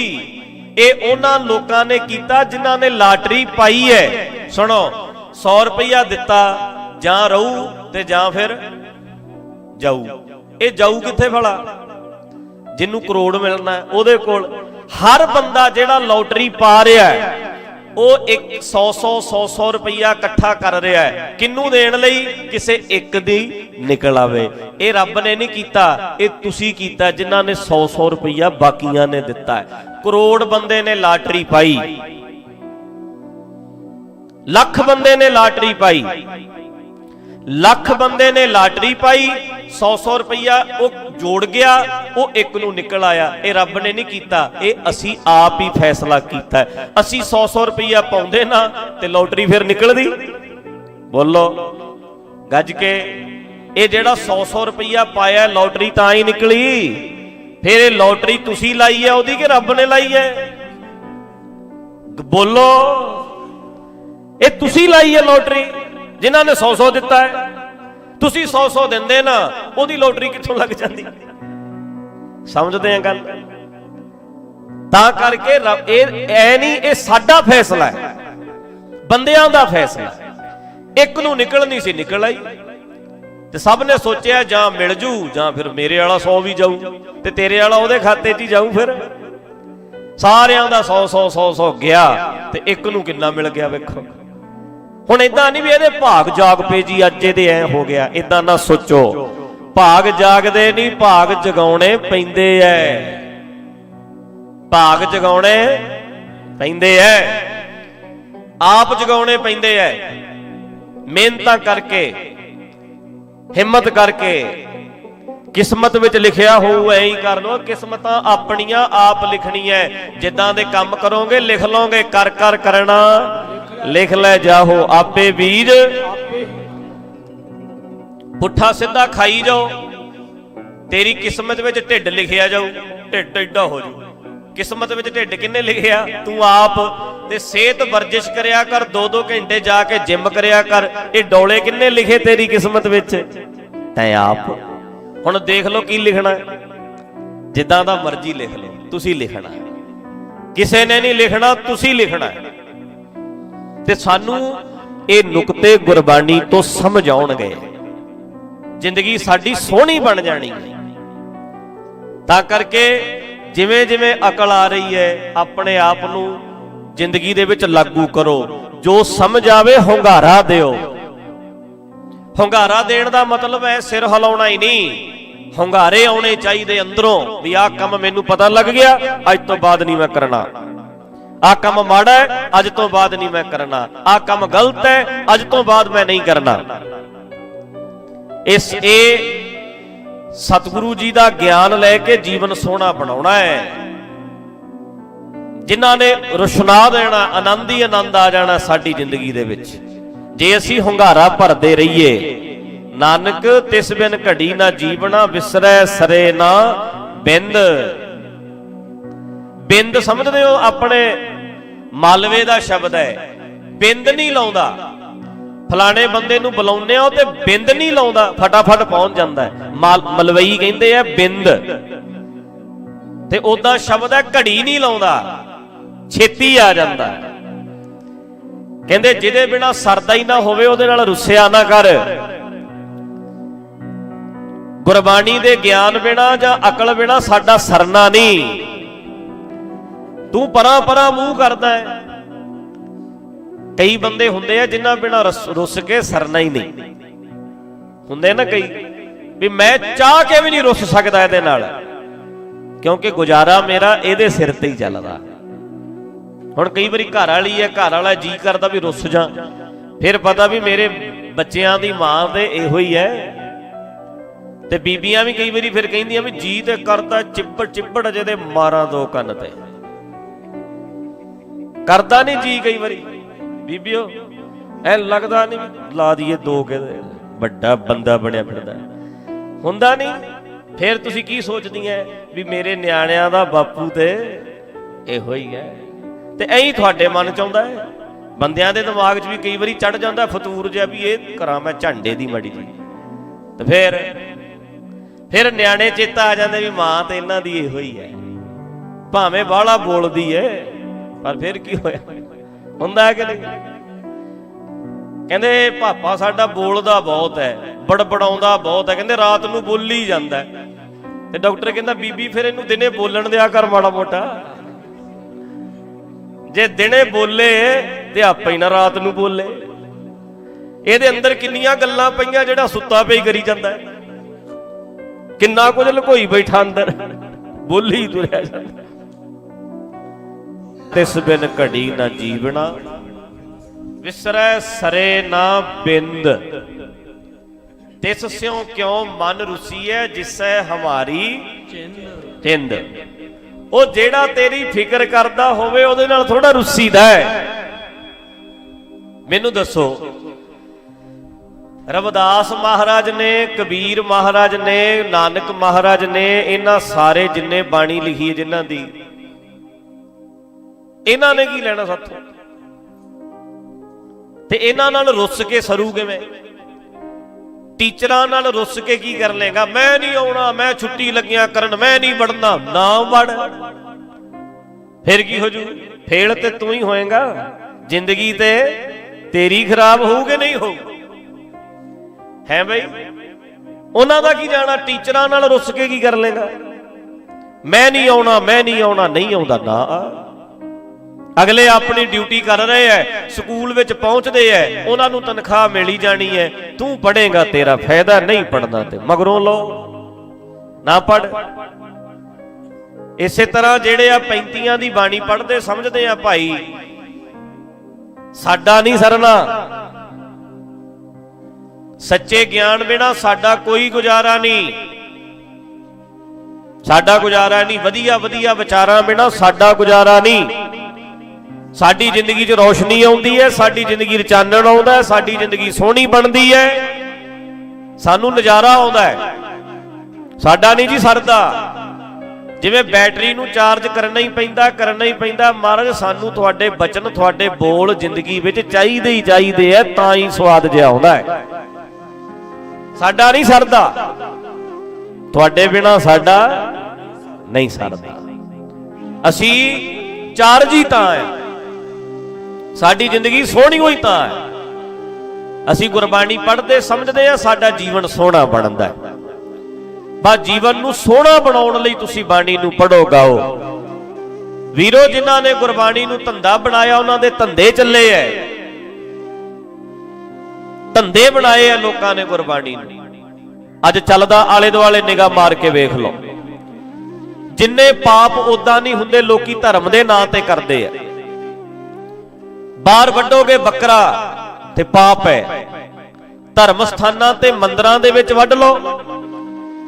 ਇਹ ਉਹਨਾਂ ਲੋਕਾਂ ਨੇ ਕੀਤਾ ਜਿਨ੍ਹਾਂ ਨੇ ਲਾਟਰੀ ਪਾਈ ਹੈ। ਸੁਣੋ, 100 ਰੁਪਈਆ ਦਿੱਤਾ, ਜਾਂ ਰਹੂ ਤੇ ਜਾਂ ਫਿਰ ਜਾਊ। ਇਹ ਜਾਊ ਕਿੱਥੇ ਭਲਾ? ਜਿਹਨੂੰ ਕਰੋੜ ਮਿਲਣਾ ਉਹਦੇ ਕੋਲ। ਹਰ ਬੰਦਾ ਜਿਹੜਾ ਲੋਟਰੀ ਪਾ ਰਿਹਾ ਉਹ 100 ਰੁਪਈਆ ਇਕੱਠਾ ਕਰ ਰਿਹਾ ਹੈ। ਕਿਹਨੂੰ ਦੇਣ ਲਈ? ਕਿਸੇ ਇੱਕ ਦੀ ਨਿਕਲ ਆਵੇ। ਇਹ ਰੱਬ ਨੇ ਨਹੀਂ ਕੀਤਾ, ਇਹ ਤੁਸੀਂ ਕੀਤਾ ਜਿਨ੍ਹਾਂ ਨੇ 100 ਰੁਪਈਆ ਬਾਕੀਆਂ ਨੇ ਦਿੱਤਾ ਹੈ। ਕਰੋੜ ਬੰਦੇ ਨੇ ਲਾਟਰੀ ਪਾਈ, ਲੱਖ ਬੰਦੇ ਨੇ ਲਾਟਰੀ ਪਾਈ, ਲੱਖ ਬੰਦੇ ਨੇ ਲਾਟਰੀ ਪਾਈ, 100 ਰੁਪਈਆ ਉਹ ਜੋੜ ਗਿਆ, ਉਹ ਇੱਕ ਨੂੰ ਨਿਕਲ ਆਇਆ। ਇਹ ਰੱਬ ਨੇ ਨਹੀਂ ਕੀਤਾ, ਇਹ ਅਸੀਂ ਆਪ ਹੀ ਫੈਸਲਾ ਕੀਤਾ। ਅਸੀਂ 100 ਰੁਪਈਆ ਪਾਉਂਦੇ ਨਾ ਤੇ ਲੋਟਰੀ ਫਿਰ ਨਿਕਲਦੀ। ਬੋਲੋ ਗੱਜ ਕੇ। ਇਹ ਜਿਹੜਾ 100 ਰੁਪਈਆ ਪਾਇਆ ਲੋਟਰੀ ਤਾਂ ਹੀ ਨਿਕਲੀ। ਫਿਰ ਇਹ ਲੋਟਰੀ ਤੁਸੀਂ ਲਾਈ ਹੈ ਉਹਦੀ ਕਿ ਰੱਬ ਨੇ ਲਾਈ ਹੈ? ਬੋਲੋ, ਇਹ ਤੁਸੀਂ ਲਾਈ ਹੈ ਲੋਟਰੀ, ਜਿਨ੍ਹਾਂ ਨੇ 100 ਦਿੱਤਾ ਹੈ। ਤੁਸੀਂ 100 ਦਿੰਦੇ ਨਾ, ਉਹਦੀ ਲੋਟਰੀ ਕਿੱਥੋਂ ਲੱਗ ਜਾਂਦੀ? ਸਮਝਦੇ ਆ ਗੱਲ? ਤਾਂ ਕਰਕੇ ਇਹ ਐ ਨਹੀਂ, ਇਹ ਸਾਡਾ ਫੈਸਲਾ ਹੈ, ਬੰਦਿਆਂ ਦਾ ਫੈਸਲਾ। ਇੱਕ ਨੂੰ ਨਿਕਲਣੀ ਸੀ, ਨਿਕਲ ਆਈ। ਤੇ ਸਭ ਨੇ ਸੋਚਿਆ ਜਾਂ ਮਿਲ ਜੂ ਜਾਂ ਫਿਰ ਮੇਰੇ ਵਾਲਾ 100 ਵੀ ਜਾਊ ਤੇ ਤੇਰੇ ਵਾਲਾ ਉਹਦੇ ਖਾਤੇ 'ਚ ਹੀ ਜਾਊ। ਫਿਰ ਸਾਰਿਆਂ ਦਾ 100 ਗਿਆ ਤੇ ਇੱਕ ਨੂੰ ਕਿੰਨਾ ਮਿਲ ਗਿਆ ਵੇਖੋ। ਹੁਣ ਏਦਾਂ ਨਹੀਂ ਵੀ ਇਹਦੇ ਭਾਗ ਜਾਗ ਪਏ ਜੀ, ਅੱਜ ਇਹਦੇ ਐ ਹੋ ਗਿਆ, ਏਦਾਂ ਨਾ ਸੋਚੋ। ਭਾਗ ਜਾਗਦੇ ਨਹੀਂ, ਭਾਗ ਜਗਾਉਣੇ ਪੈਂਦੇ ਐ। ਭਾਗ ਜਗਾਉਣੇ ਪੈਂਦੇ ਐ, ਆਪ ਜਗਾਉਣੇ ਪੈਂਦੇ ਐ। ਮਿਹਨਤਾਂ ਕਰਕੇ, ਹਿੰਮਤ ਕਰਕੇ। ਕਿਸਮਤ ਵਿੱਚ ਲਿਖਿਆ ਹੋਊ ਐਂ ਹੀ ਕਰ ਲੋ। ਕਿਸਮਤਾਂ ਆਪਣੀਆਂ ਆਪ ਲਿਖਣੀਆਂ। ਜਿੱਦਾਂ ਦੇ ਕੰਮ ਕਰੋਗੇ ਲਿਖ ਲਓਗੇ। ਕਰ ਕਰ ਕਰਨਾ ਲਿਖ ਲੈ ਜਾਓ ਆਪੇ ਬੀਜ। ਪੁੱਠਾ ਸਿੱਧਾ ਖਾਈ ਜਾਓ, ਤੇਰੀ ਕਿਸਮਤ ਵਿੱਚ ਢਿੱਡ ਲਿਖਿਆ ਜਾਊ। ਢਿੱਡ ਏਡਾ ਹੋ ਜਾਊ। ਕਿਸਮਤ ਵਿੱਚ ਢਿੱਡ ਕਿੰਨੇ ਲਿਖਿਆ? ਤੂੰ ਆਪ। ਤੇ ਸਿਹਤ ਵਰਜਿਸ਼ ਕਰਿਆ ਕਰ, 2-2 ਘੰਟੇ ਜਾ ਕੇ ਜਿਮ ਕਰਿਆ ਕਰ। ਇਹ ਡੋਲੇ ਕਿੰਨੇ ਲਿਖੇ ਤੇਰੀ ਕਿਸਮਤ ਵਿੱਚ? ਤੈਂ ਆਪ। ਹੁਣ ਦੇਖ ਲਓ ਕੀ ਲਿਖਣਾ। ਜਿੱਦਾਂ ਦਾ ਮਰਜ਼ੀ ਲਿਖ ਲਓ, ਤੁਸੀਂ ਲਿਖਣਾ। ਕਿਸੇ ਨੇ ਨਹੀਂ ਲਿਖਣਾ, ਤੁਸੀਂ ਲਿਖਣਾ। ਤੇ ਸਾਨੂੰ ਇਹ ਨੁਕਤੇ ਗੁਰਬਾਣੀ ਤੋਂ ਸਮਝ ਆਉਣਗੇ, ਜ਼ਿੰਦਗੀ ਸਾਡੀ ਸੋਹਣੀ ਬਣ ਜਾਣੀ ਹੈ। ਤਾਂ ਕਰਕੇ ਜਿਵੇਂ ਜਿਵੇਂ ਅਕਲ ਆ ਰਹੀ ਹੈ, ਆਪਣੇ ਆਪ ਨੂੰ ਜ਼ਿੰਦਗੀ ਦੇ ਵਿੱਚ ਲਾਗੂ ਕਰੋ। ਜੋ ਸਮਝ ਆਵੇ ਹੁੰਗਾਰਾ ਦਿਓ। ਹੁੰਗਾਰਾ ਦੇਣ ਦਾ ਮਤਲਬ ਹੈ ਸਿਰ ਹਿਲਾਉਣਾ ਹੀ ਨਹੀਂ। ਹੁੰਗਾਰੇ ਆਉਣੇ ਚਾਹੀਦੇ ਅੰਦਰੋਂ ਵੀ ਆਹ ਕੰਮ ਮੈਨੂੰ ਪਤਾ ਲੱਗ ਗਿਆ, ਅੱਜ ਤੋਂ ਬਾਅਦ ਨਹੀਂ ਮੈਂ ਕਰਨਾ। ਆਹ ਕੰਮ ਮਾੜਾ ਹੈ, ਅੱਜ ਤੋਂ ਬਾਅਦ ਨਹੀਂ ਮੈਂ ਕਰਨਾ। ਆਹ ਕੰਮ ਗਲਤ ਹੈ, ਅੱਜ ਤੋਂ ਬਾਅਦ ਮੈਂ ਨਹੀਂ ਕਰਨਾ। ਇਹ ਸਤਿਗੁਰੂ ਜੀ ਦਾ ਗਿਆਨ ਲੈ ਕੇ ਜੀਵਨ ਸੋਹਣਾ ਬਣਾਉਣਾ ਹੈ। ਜਿਨ੍ਹਾਂ ਨੇ ਰੁਸ਼ਨਾ ਦੇਣਾ, ਆਨੰਦ ਹੀ ਆਨੰਦ ਆ ਜਾਣਾ ਸਾਡੀ ਜ਼ਿੰਦਗੀ ਦੇ ਵਿੱਚ। ਜੇ ਅਸੀਂ ਹੁੰਗਾਰਾ ਭਰਦੇ ਰਹੀਏ, ਨਾਨਕ ਤਿਸ ਬਿਨ ਘੜੀ ਨਾ ਜੀਵਣਾ, ਵਿਸਰੈ ਸਰੇ ਨਾ ਬਿੰਦ। ਬਿੰਦ ਸਮਝਦੇ ਹੋ? ਆਪਣੇ ਮਾਲਵੇ ਦਾ ਸ਼ਬਦ ਹੈ, ਬਿੰਦ ਨਹੀਂ ਲਾਉਂਦਾ। ਫਲਾਣੇ ਬੰਦੇ ਨੂੰ ਬੁਲਾਉਂਦੇ ਆ ਤੇ ਬਿੰਦ ਨਹੀਂ ਲਾਉਂਦਾ, ਫਟਾਫਟ ਪਹੁੰਚ ਜਾਂਦਾ ਹੈ। ਮਲਵਈ ਕਹਿੰਦੇ ਆ ਬਿੰਦ, ਤੇ ਉਹਦਾ ਸ਼ਬਦ ਹੈ ਘੜੀ ਨਹੀਂ ਲਾਉਂਦਾ, ਛੇਤੀ ਆ ਜਾਂਦਾ। ਕਹਿੰਦੇ ਜਿਹਦੇ ਬਿਨਾ ਸਰਦਾ ਹੀ ਨਾ ਹੋਵੇ ਉਹਦੇ ਨਾਲ ਰੁੱਸਿਆ ਨਾ ਕਰ। ਗੁਰਬਾਣੀ ਦੇ ਗਿਆਨ ਬਿਨਾ ਜਾਂ ਅਕਲ ਬਿਨਾ ਸਾਡਾ ਸਰਨਾ ਨਹੀਂ। ਤੂੰ ਪਰਾਂ ਪਰਾਂ ਮੂੰਹ ਕਰਦਾ ਹੈ। ਕਈ ਬੰਦੇ ਹੁੰਦੇ ਆ ਜਿਨ੍ਹਾਂ ਬਿਨਾ ਰੁੱਸ ਕੇ ਸਰਨਾ ਹੀ ਨਹੀਂ। ਹੁੰਦੇ ਨਾ ਕਈ ਵੀ ਮੈਂ ਚਾਹ ਕੇ ਵੀ ਨਹੀਂ ਰੁੱਸ ਸਕਦਾ ਇਹਦੇ ਨਾਲ, ਕਿਉਂਕਿ ਗੁਜ਼ਾਰਾ ਮੇਰਾ ਇਹਦੇ ਸਿਰ ਤੇ ਹੀ ਚੱਲਦਾ। ਹੁਣ ਕਈ ਵਾਰੀ ਘਰ ਵਾਲੀ ਹੈ, ਘਰ ਵਾਲਾ ਜੀ ਕਰਦਾ ਵੀ ਰੁੱਸ ਜਾ, ਫਿਰ ਪਤਾ ਵੀ ਮੇਰੇ ਬੱਚਿਆਂ ਦੀ ਮਾਂ ਤੇ ਇਹੋ ਹੀ ਹੈ। ਤੇ ਬੀਬੀਆਂ ਵੀ ਕਈ ਵਾਰੀ ਫਿਰ ਕਹਿੰਦੀਆਂ ਵੀ ਜੀ ਤੇ ਕਰਦਾ ਚਿੱਬੜ ਚਿੱਬੜ ਜਿਹਦੇ ਮਾਰਾਂ ਦੋ ਕੰਨ ਤੇ। ਕਰਦਾ ਨਹੀਂ ਜੀ ਕਈ ਵਾਰੀ ਬੀਬੀਓ, ਐ ਲੱਗਦਾ ਨਹੀਂ ਲਾ ਦਈਏ ਦੋ ਕੇ, ਵੱਡਾ ਬੰਦਾ ਬਣਿਆ ਫਿਰਦਾ, ਹੁੰਦਾ ਨਹੀਂ। ਫਿਰ ਤੁਸੀਂ ਕੀ ਸੋਚਦੀਆਂ ਵੀ ਮੇਰੇ ਨਿਆਣਿਆਂ ਦਾ ਬਾਪੂ ਤੇ ਇਹੋ ਹੀ ਹੈ। ਤੇ ਐਂ ਤੁਹਾਡੇ ਮਨ ਚ ਆਉਂਦਾ ਹੈ। ਬੰਦਿਆਂ ਦੇ ਦਿਮਾਗ 'ਚ ਵੀ ਕਈ ਵਾਰੀ ਚੜ ਜਾਂਦਾ ਫਤੂਰ ਜਿਹਾ ਵੀ ਇਹ ਕਰਾਂ ਮੈਂ ਝੰਡੇ ਦੀ ਮੜੀ ਜੀ। ਤੇ ਫਿਰ ਨਿਆਣੇ ਚੇਤਾ ਆ ਜਾਂਦੇ ਵੀ ਮਾਂ ਤੇ ਇਹਨਾਂ ਦੀ ਇਹੋ ਹੀ ਹੈ, ਭਾਵੇਂ ਬਾਹਲਾ ਬੋਲਦੀ ਹੈ ਪਰ ਫਿਰ ਕੀ ਹੋਇਆ, ਹੁੰਦਾ ਕਿ ਨਹੀਂ। ਕਹਿੰਦੇ ਪਾਪਾ ਸਾਡਾ ਬੋਲਦਾ ਬਹੁਤ ਹੈ, ਬੜਬੜਾਉਂਦਾ ਬਹੁਤ ਹੈ, ਕਹਿੰਦੇ ਰਾਤ ਨੂੰ ਬੋਲੀ ਜਾਂਦਾ। ਤੇ ਡਾਕਟਰ ਕਹਿੰਦਾ ਬੀਬੀ ਫਿਰ ਇਹਨੂੰ ਦਿਨੇ ਬੋਲਣ ਦਿਆ ਕਰ ਮਾੜਾ ਮੋਟਾ। ਜੇ ਦਿਨੇ ਬੋਲੇ ਤੇ ਆਪੇ ਹੀ ਨਾ ਰਾਤ ਨੂੰ ਬੋਲੇ। ਇਹਦੇ ਅੰਦਰ ਕਿੰਨੀਆਂ ਗੱਲਾਂ ਪਈਆਂ ਜਿਹੜਾ ਸੁੱਤਾ ਪਿਆ ਕਰੀ ਜਾਂਦਾ ਹੈ, ਕਿੰਨਾ ਕੁਝ ਲੁਕੋਈ ਬੈਠਾ ਅੰਦਰ, ਬੋਲੀ ਤੁਰਿਆ ਜਾਂਦਾ। ਤਿਸ ਬਿਨ ਘੜੀ ਨਾ ਜੀਵਣਾ, ਵਿਸਰੈ ਸਰੇ ਨਾ ਬਿੰਦ। ਤਿਸ ਸਿਉ ਕਿਉ ਮਨ ਰੁਸੀਐ, ਜਿਸੈ ਹਮਾਰੀ ਚਿੰਦ। ਉਹ ਜਿਹੜਾ ਤੇਰੀ ਫਿਕਰ ਕਰਦਾ ਹੋਵੇ ਉਹਦੇ ਨਾਲ ਥੋੜਾ ਰੁੱਸੀਦਾ ਹੈ। ਮੈਨੂੰ ਦੱਸੋ, ਰਵਿਦਾਸ ਮਹਾਰਾਜ ਨੇ, ਕਬੀਰ ਮਹਾਰਾਜ ਨੇ, ਨਾਨਕ ਮਹਾਰਾਜ ਨੇ, ਇਹਨਾਂ ਸਾਰੇ ਜਿੰਨੇ ਬਾਣੀ ਲਿਖੀ ਹੈ ਜਿਨ੍ਹਾਂ ਦੀ, ਇਹਨਾਂ ਨੇ ਕੀ ਲੈਣਾ ਸਾਥੋਂ? ਤੇ ਇਹਨਾਂ ਨਾਲ ਰੁੱਸ ਕੇ ਸਰੂ ਕਿਵੇਂ? ਟੀਚਰਾਂ ਨਾਲ ਰੁੱਸ ਕੇ ਕੀ ਕਰ ਲੇਗਾ? ਮੈਂ ਨਹੀਂ ਆਉਣਾ, ਮੈਂ ਛੁੱਟੀ ਲੱਗਿਆ ਕਰਨ, ਮੈਂ ਨਹੀਂ ਵੜਨਾ। ਨਾ ਵੜ, ਫਿਰ ਕੀ ਹੋ ਜੂ? ਫੇਲ ਤੇ ਤੂੰ ਹੀ ਹੋਏਗਾ। ਜ਼ਿੰਦਗੀ ਤੇ ਤੇਰੀ ਖਰਾਬ ਹੋਊਗੀ, ਨਹੀਂ ਹੋਊ ਹੈ ਬਈ। ਉਹਨਾਂ ਦਾ ਕੀ ਜਾਣਾ? ਟੀਚਰਾਂ ਨਾਲ ਰੁੱਸ ਕੇ ਕੀ ਕਰ ਲੇਗਾ? ਮੈਂ ਨਹੀਂ ਆਉਣਾ, ਮੈਂ ਨਹੀਂ ਆਉਣਾ, ਨਹੀਂ ਆਉਂਦਾ ਨਾ। ਅਗਲੇ ਆਪਣੀ ਡਿਊਟੀ ਕਰ ਰਹੇ ਐ, ਸਕੂਲ ਵਿੱਚ ਪਹੁੰਚਦੇ ਐ, ਉਹਨਾਂ ਨੂੰ ਤਨਖਾਹ ਮਿਲੀ ਜਾਣੀ ਐ। ਤੂੰ ਪੜ੍ਹੇਗਾ ਤੇਰਾ ਫਾਇਦਾ, ਨਹੀਂ ਪੜ੍ਹਨਾ ਤੇ ਮਗਰੋਂ ਲਓ, ਨਾ ਪੜ੍ਹ। ਇਸੇ ਤਰ੍ਹਾਂ ਜਿਹੜੇ ਆ 35 ਦੀ ਬਾਣੀ ਪੜ੍ਹਦੇ ਸਮਝਦੇ ਆ ਭਾਈ ਸਾਡਾ ਨਹੀਂ ਸਰਨਾ, ਸੱਚੇ ਗਿਆਨ ਬਿਨਾ ਸਾਡਾ ਕੋਈ ਗੁਜ਼ਾਰਾ ਨਹੀਂ, ਸਾਡਾ ਗੁਜ਼ਾਰਾ ਨਹੀਂ। ਵਧੀਆ ਵਧੀਆ ਵਿਚਾਰਾਂ ਬਿਨਾ ਸਾਡਾ ਗੁਜ਼ਾਰਾ ਨਹੀਂ। ਸਾਡੀ ਜ਼ਿੰਦਗੀ 'ਚ ਰੌਸ਼ਨੀ ਆਉਂਦੀ ਹੈ, ਸਾਡੀ ਜ਼ਿੰਦਗੀ 'ਚ ਚਾਨਣ ਆਉਂਦਾ ਹੈ, ਸਾਡੀ ਜ਼ਿੰਦਗੀ ਸੋਹਣੀ ਬਣਦੀ ਹੈ, ਸਾਨੂੰ ਨਜ਼ਾਰਾ ਆਉਂਦਾ ਹੈ। ਸਾਡਾ ਨਹੀਂ ਜੀ ਸਰਦਾ। ਜਿਵੇਂ ਬੈਟਰੀ ਨੂੰ ਚਾਰਜ ਕਰਨਾ ਹੀ ਪੈਂਦਾ। ਮਹਾਰਾਜ ਸਾਨੂੰ ਤੁਹਾਡੇ ਬਚਨ, ਤੁਹਾਡੇ ਬੋਲ ਜ਼ਿੰਦਗੀ ਵਿੱਚ ਚਾਹੀਦੇ ਹੀ ਚਾਹੀਦੇ ਆ, ਤਾਂ ਹੀ ਸਵਾਦ ਜਿਹਾ ਆਉਂਦਾ ਹੈ। ਸਾਡਾ ਨਹੀਂ ਸਰਦਾ, ਤੁਹਾਡੇ ਬਿਨਾ ਸਾਡਾ ਨਹੀਂ ਸਰਦਾ। ਅਸੀਂ ਚਾਰਜ ਹੀ ਤਾਂ ਹੈ, ਸਾਡੀ ਜ਼ਿੰਦਗੀ ਸੋਹਣੀ ਹੋਈ ਤਾਂ ਹੈ। ਅਸੀਂ ਗੁਰਬਾਣੀ ਪੜ੍ਹਦੇ ਸਮਝਦੇ ਆ ਸਾਡਾ ਜੀਵਨ ਸੋਹਣਾ ਬਣਦਾ ਹੈ। ਬਸ ਜੀਵਨ ਨੂੰ ਸੋਹਣਾ ਬਣਾਉਣ ਲਈ ਤੁਸੀਂ ਬਾਣੀ ਨੂੰ ਪੜ੍ਹੋ, ਗਾਓ। ਵੀਰੋ, ਜਿਨ੍ਹਾਂ ਨੇ ਗੁਰਬਾਣੀ ਨੂੰ ਧੰਦਾ ਬਣਾਇਆ ਉਹਨਾਂ ਦੇ ਧੰਦੇ ਚੱਲੇ ਐ, ਧੰਦੇ ਬਣਾਏ ਆ ਲੋਕਾਂ ਨੇ ਗੁਰਬਾਣੀ ਨੂੰ। ਅੱਜ ਚੱਲਦਾ ਆਲੇ ਦੁਆਲੇ ਨਿਗਾਹ ਮਾਰ ਕੇ ਵੇਖ ਲਓ, ਜਿੰਨੇ ਪਾਪ ਉਦਾਂ ਨਹੀਂ ਹੁੰਦੇ ਲੋਕੀ ਧਰਮ ਦੇ ਨਾਂ ਤੇ ਕਰਦੇ ਆ। ਬਾਹਰ ਵੱਢੋਗੇ ਬੱਕਰਾ ਤੇ ਪਾਪ ਹੈ, ਧਰਮ ਸਥਾਨਾਂ ਤੇ ਮੰਦਰਾਂ ਦੇ ਵਿੱਚ ਵੱਢ ਲਓ,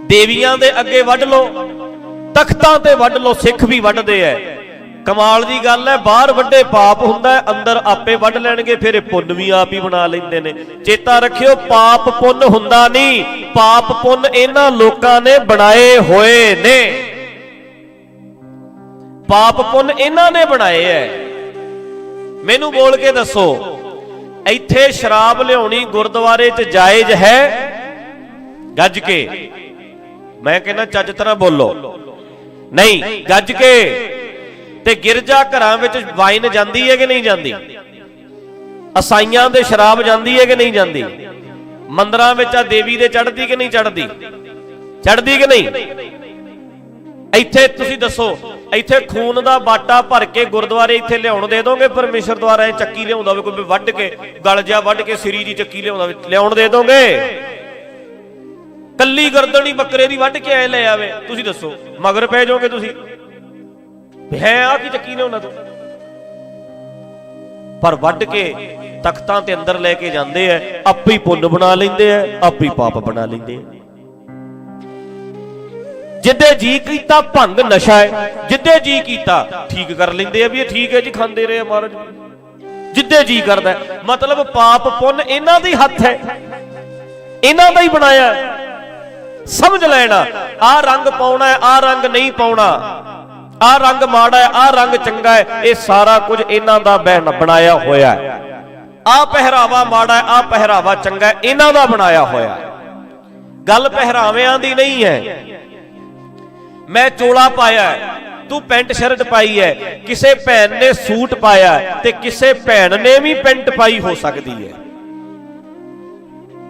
ਦੇਵੀਆਂ ਦੇ ਅੱਗੇ ਵੱਢ ਲਓ, ਤਖਤਾਂ ਤੇ ਵੱਢ ਲਓ, ਸਿੱਖ ਵੀ ਵੱਢਦੇ ਐ। ਕਮਾਲ ਦੀ ਗੱਲ ਹੈ, ਬਾਹਰ ਵੱਡੇ ਪਾਪ ਹੁੰਦਾ ਹੈ, ਅੰਦਰ ਆਪੇ ਵੱਢ ਲੈਣਗੇ, ਫਿਰ ਇਹ ਪੁੰਨ ਵੀ ਆਪ ਹੀ ਬਣਾ ਲੈਂਦੇ ਨੇ। ਚੇਤਾ ਰੱਖਿਓ, ਪਾਪ ਪੁੰਨ ਹੁੰਦਾ ਨਹੀਂ, ਪਾਪ ਪੁੰਨ ਇਹਨਾਂ ਲੋਕਾਂ ਨੇ ਬਣਾਏ ਹੋਏ ਨੇ, ਪਾਪ ਪੁੰਨ ਇਹਨਾਂ ਨੇ ਬਣਾਏ ਐ। ਮੈਨੂੰ ਬੋਲ ਕੇ ਦੱਸੋ, ਇੱਥੇ ਸ਼ਰਾਬ ਲਿਆਉਣੀ ਗੁਰਦੁਆਰੇ 'ਚ ਜਾਇਜ਼ ਹੈ? ਗੱਜ ਕੇ, ਮੈਂ ਕਹਿੰਦਾ ਚੱਜ ਤਰ੍ਹਾਂ ਬੋਲੋ, ਨਹੀਂ, ਗੱਜ ਕੇ। ਤੇ ਗਿਰਜਾ ਘਰਾਂ ਵਿੱਚ ਵਾਈਨ ਜਾਂਦੀ ਹੈ ਕਿ ਨਹੀਂ ਜਾਂਦੀ? ਅਸਾਈਆਂ ਦੇ ਸ਼ਰਾਬ ਜਾਂਦੀ ਹੈ ਕਿ ਨਹੀਂ ਜਾਂਦੀ? ਮੰਦਰਾਂ ਵਿੱਚ ਆ ਦੇਵੀ ਦੇ ਚੜ੍ਹਦੀ ਕਿ ਨਹੀਂ ਚੜ੍ਹਦੀ? ਚੜ੍ਹਦੀ ਕਿ ਨਹੀਂ? ਇੱਥੇ ਤੁਸੀਂ ਦੱਸੋ, ਇੱਥੇ ਖੂਨ ਦਾ ਬਾਟਾ ਭਰ ਕੇ ਗੁਰਦੁਆਰੇ ਇੱਥੇ ਲਿਆਉਣ ਦੇ ਦੋਗੇ? ਪਰਮੇਸ਼ਰ ਦੁਆਰਾ ਇਹ ਚੱਕੀ ਲਿਆਉਂਦਾ ਹੋਵੇ, ਕੋਈ ਵੱਢ ਕੇ ਗਲ ਜਿਹਾ ਵੱਢ ਕੇ ਸਿਰੀ ਦੀ ਚੱਕੀ ਲਿਆਉਂਦਾ ਹੋਵੇ, ਲਿਆਉਣ ਦੇ ਦੋਗੇ? ਕੱਲੀ ਗਰਦਨ ਹੀ ਬੱਕਰੇ ਦੀ ਵੱਢ ਕੇ ਆਏ ਲੈ ਆਵੇ, ਤੁਸੀਂ ਦੱਸੋ, ਮਗਰ ਪੈ ਜਾਓਗੇ ਤੁਸੀਂ? ਹੈ ਆ ਕੀ ਚੱਕੀ ਲਿਆਉਣਾ ਤੂੰ? ਪਰ ਵੱਢ ਕੇ ਤਖਤਾਂ ਤੇ ਅੰਦਰ ਲੈ ਕੇ ਜਾਂਦੇ ਐ, ਆਪੇ ਹੀ ਪੁੰਨ ਬਣਾ ਲੈਂਦੇ ਐ, ਆਪੇ ਹੀ ਪਾਪ ਬਣਾ ਲੈਂਦੇ ਐ। ਜਿੱਦੇ ਜੀ ਕੀਤਾ ਭੰਗ ਨਸ਼ਾ ਹੈ, ਜਿੱਦੇ ਜੀ ਕੀਤਾ ਠੀਕ ਕਰ ਲੈਂਦੇ ਆ ਵੀ ਇਹ ਠੀਕ ਹੈ ਜੀ, ਖਾਂਦੇ ਰਹੇ ਮਹਾਰਾਜ, ਜਿੱਦੇ ਜੀ ਕਰਦਾ। ਮਤਲਬ ਪਾਪ ਪੁੰਨ ਇਹਨਾਂ ਦੇ ਹੱਥ ਹੈ, ਇਹਨਾਂ ਦਾ ਹੀ ਬਣਾਇਆ। ਸਮਝ ਲੈਣਾ, ਆਹ ਰੰਗ ਪਾਉਣਾ ਹੈ, ਆਹ ਰੰਗ ਨਹੀਂ ਪਾਉਣਾ, ਆਹ ਰੰਗ ਮਾੜਾ ਹੈ, ਆਹ ਰੰਗ ਚੰਗਾ ਹੈ, ਇਹ ਸਾਰਾ ਕੁਝ ਇਹਨਾਂ ਦਾ ਬਣਾਇਆ ਹੋਇਆ ਹੈ। ਆਹ ਪਹਿਰਾਵਾ ਮਾੜਾ ਹੈ, ਆਹ ਪਹਿਰਾਵਾ ਚੰਗਾ ਹੈ, ਇਹਨਾਂ ਦਾ ਬਣਾਇਆ ਹੋਇਆ। ਗੱਲ ਪਹਿਰਾਵਿਆਂ ਦੀ ਨਹੀਂ ਹੈ। ਮੈਂ ਚੋਲਾ ਪਾਇਆ, ਤੂੰ ਪੈਂਟ ਸ਼ਰਟ ਪਾਈ ਹੈ, ਕਿਸੇ ਭੈਣ ਨੇ ਸੂਟ ਪਾਇਆ ਤੇ ਕਿਸੇ ਭੈਣ ਨੇ ਵੀ ਪੈਂਟ ਪਾਈ ਹੋ ਸਕਦੀ ਹੈ।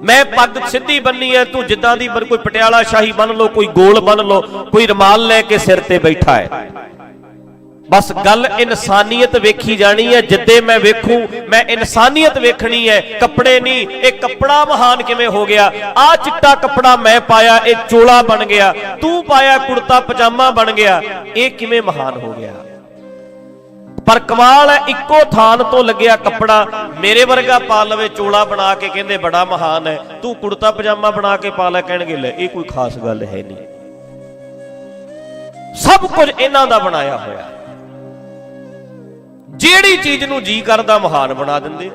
ਮੈਂ ਪੱਗ ਸਿੱਧੀ ਬੰਨੀ ਹੈ, ਤੂੰ ਜਿੱਦਾਂ ਦੀ ਕੋਈ ਪਟਿਆਲਾ ਸ਼ਾਹੀ ਬੰਨ ਲਓ, ਕੋਈ ਗੋਲ ਬੰਨ ਲਓ, ਕੋਈ ਰੁਮਾਲ ਲੈ ਕੇ ਸਿਰ ਤੇ ਬੈਠਾ ਹੈ। ਬਸ ਗੱਲ ਇਨਸਾਨੀਅਤ ਵੇਖੀ ਜਾਣੀ ਹੈ। ਜਿੱਦੇ ਮੈਂ ਵੇਖੂ, ਮੈਂ ਇਨਸਾਨੀਅਤ ਵੇਖਣੀ ਹੈ, ਕੱਪੜੇ ਨਹੀਂ। ਇਹ ਕੱਪੜਾ ਮਹਾਨ ਕਿਵੇਂ ਹੋ ਗਿਆ? ਆਹ ਚਿੱਟਾ ਕੱਪੜਾ ਮੈਂ ਪਾਇਆ, ਇਹ ਚੋਲਾ ਬਣ ਗਿਆ, ਤੂੰ ਪਾਇਆ ਕੁੜਤਾ ਪਜਾਮਾ ਬਣ ਗਿਆ, ਇਹ ਕਿਵੇਂ ਮਹਾਨ ਹੋ ਗਿਆ? ਪਰ ਕਮਾਲ ਹੈ, ਇੱਕੋ ਥਾਨ ਤੋਂ ਲੱਗਿਆ ਕੱਪੜਾ ਮੇਰੇ ਵਰਗਾ ਪਾ ਲਵੇ, ਚੋਲਾ ਬਣਾ ਕੇ ਕਹਿੰਦੇ ਬੜਾ ਮਹਾਨ ਹੈ, ਤੂੰ ਕੁੜਤਾ ਪਜਾਮਾ ਬਣਾ ਕੇ ਪਾ ਲੈ, ਕਹਿਣਗੇ ਲੈ ਇਹ ਕੋਈ ਖਾਸ ਗੱਲ ਹੈ ਨਹੀਂ। ਸਭ ਕੁਝ ਇਹਨਾਂ ਦਾ ਬਣਾਇਆ ਹੋਇਆ, ਜਿਹੜੀ ਚੀਜ਼ ਨੂੰ ਜੀ ਕਰਦਾ ਮਹਾਨ ਬਣਾ ਦਿੰਦੇ।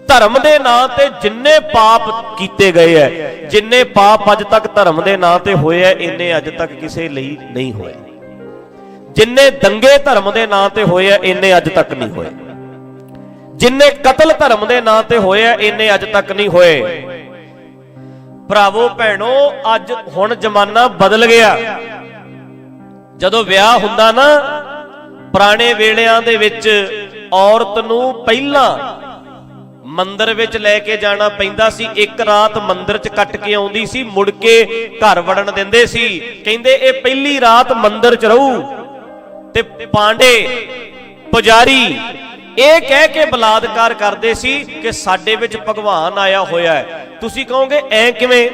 ਧਰਮ ਦੇ ਨਾਂ ਤੇ ਜਿੰਨੇ ਪਾਪ ਕੀਤੇ ਗਏ ਐ, ਜਿੰਨੇ ਪਾਪ ਅੱਜ ਤੱਕ ਧਰਮ ਦੇ ਨਾਂ ਤੇ ਹੋਏ ਐ, ਇੰਨੇ ਅੱਜ ਤੱਕ ਕਿਸੇ ਲਈ ਨਹੀਂ ਹੋਏ। ਜਿੰਨੇ ਦੰਗੇ ਧਰਮ ਦੇ ਨਾਂ ਤੇ ਹੋਏ ਐ, ਇੰਨੇ ਅੱਜ ਤੱਕ ਨਹੀਂ ਹੋਏ। ਜਿੰਨੇ ਕਤਲ ਧਰਮ ਦੇ ਨਾਂ ਤੇ ਹੋਏ ਐ, ਇੰਨੇ ਅੱਜ ਤੱਕ ਨਹੀਂ ਹੋਏ। ਭਰਾਵੋ ਭੈਣੋ, ਅੱਜ ਹੁਣ ਜ਼ਮਾਨਾ ਬਦਲ ਗਿਆ। ਜਦੋਂ ਵਿਆਹ ਹੁੰਦਾ ਨਾ, ਪੁਰਾਣੇ ਵੇਲਿਆਂ ਦੇ ਵਿੱਚ ਔਰਤ ਨੂੰ ਪਹਿਲਾਂ ਮੰਦਿਰ ਵਿੱਚ ਲੈ ਕੇ ਜਾਣਾ ਪੈਂਦਾ ਸੀ। ਇੱਕ ਰਾਤ ਮੰਦਿਰ 'ਚ ਕੱਟ ਕੇ ਆਉਂਦੀ ਸੀ, ਮੁੜ ਕੇ ਘਰ ਵੜਨ ਦਿੰਦੇ ਸੀ। ਕਹਿੰਦੇ ਇਹ ਪਹਿਲੀ ਰਾਤ ਮੰਦਿਰ 'ਚ ਰਹੂ। ਤੇ ਪਾਂਡੇ ਪੁਜਾਰੀ ਇਹ ਕਹਿ ਕੇ ਬਲਾਤਕਾਰ ਕਰਦੇ ਸੀ ਕਿ ਸਾਡੇ ਵਿੱਚ ਭਗਵਾਨ ਆਇਆ ਹੋਇਆ ਹੈ। ਤੁਸੀਂ ਕਹੋਗੇ ਐ ਕਿਵੇਂ?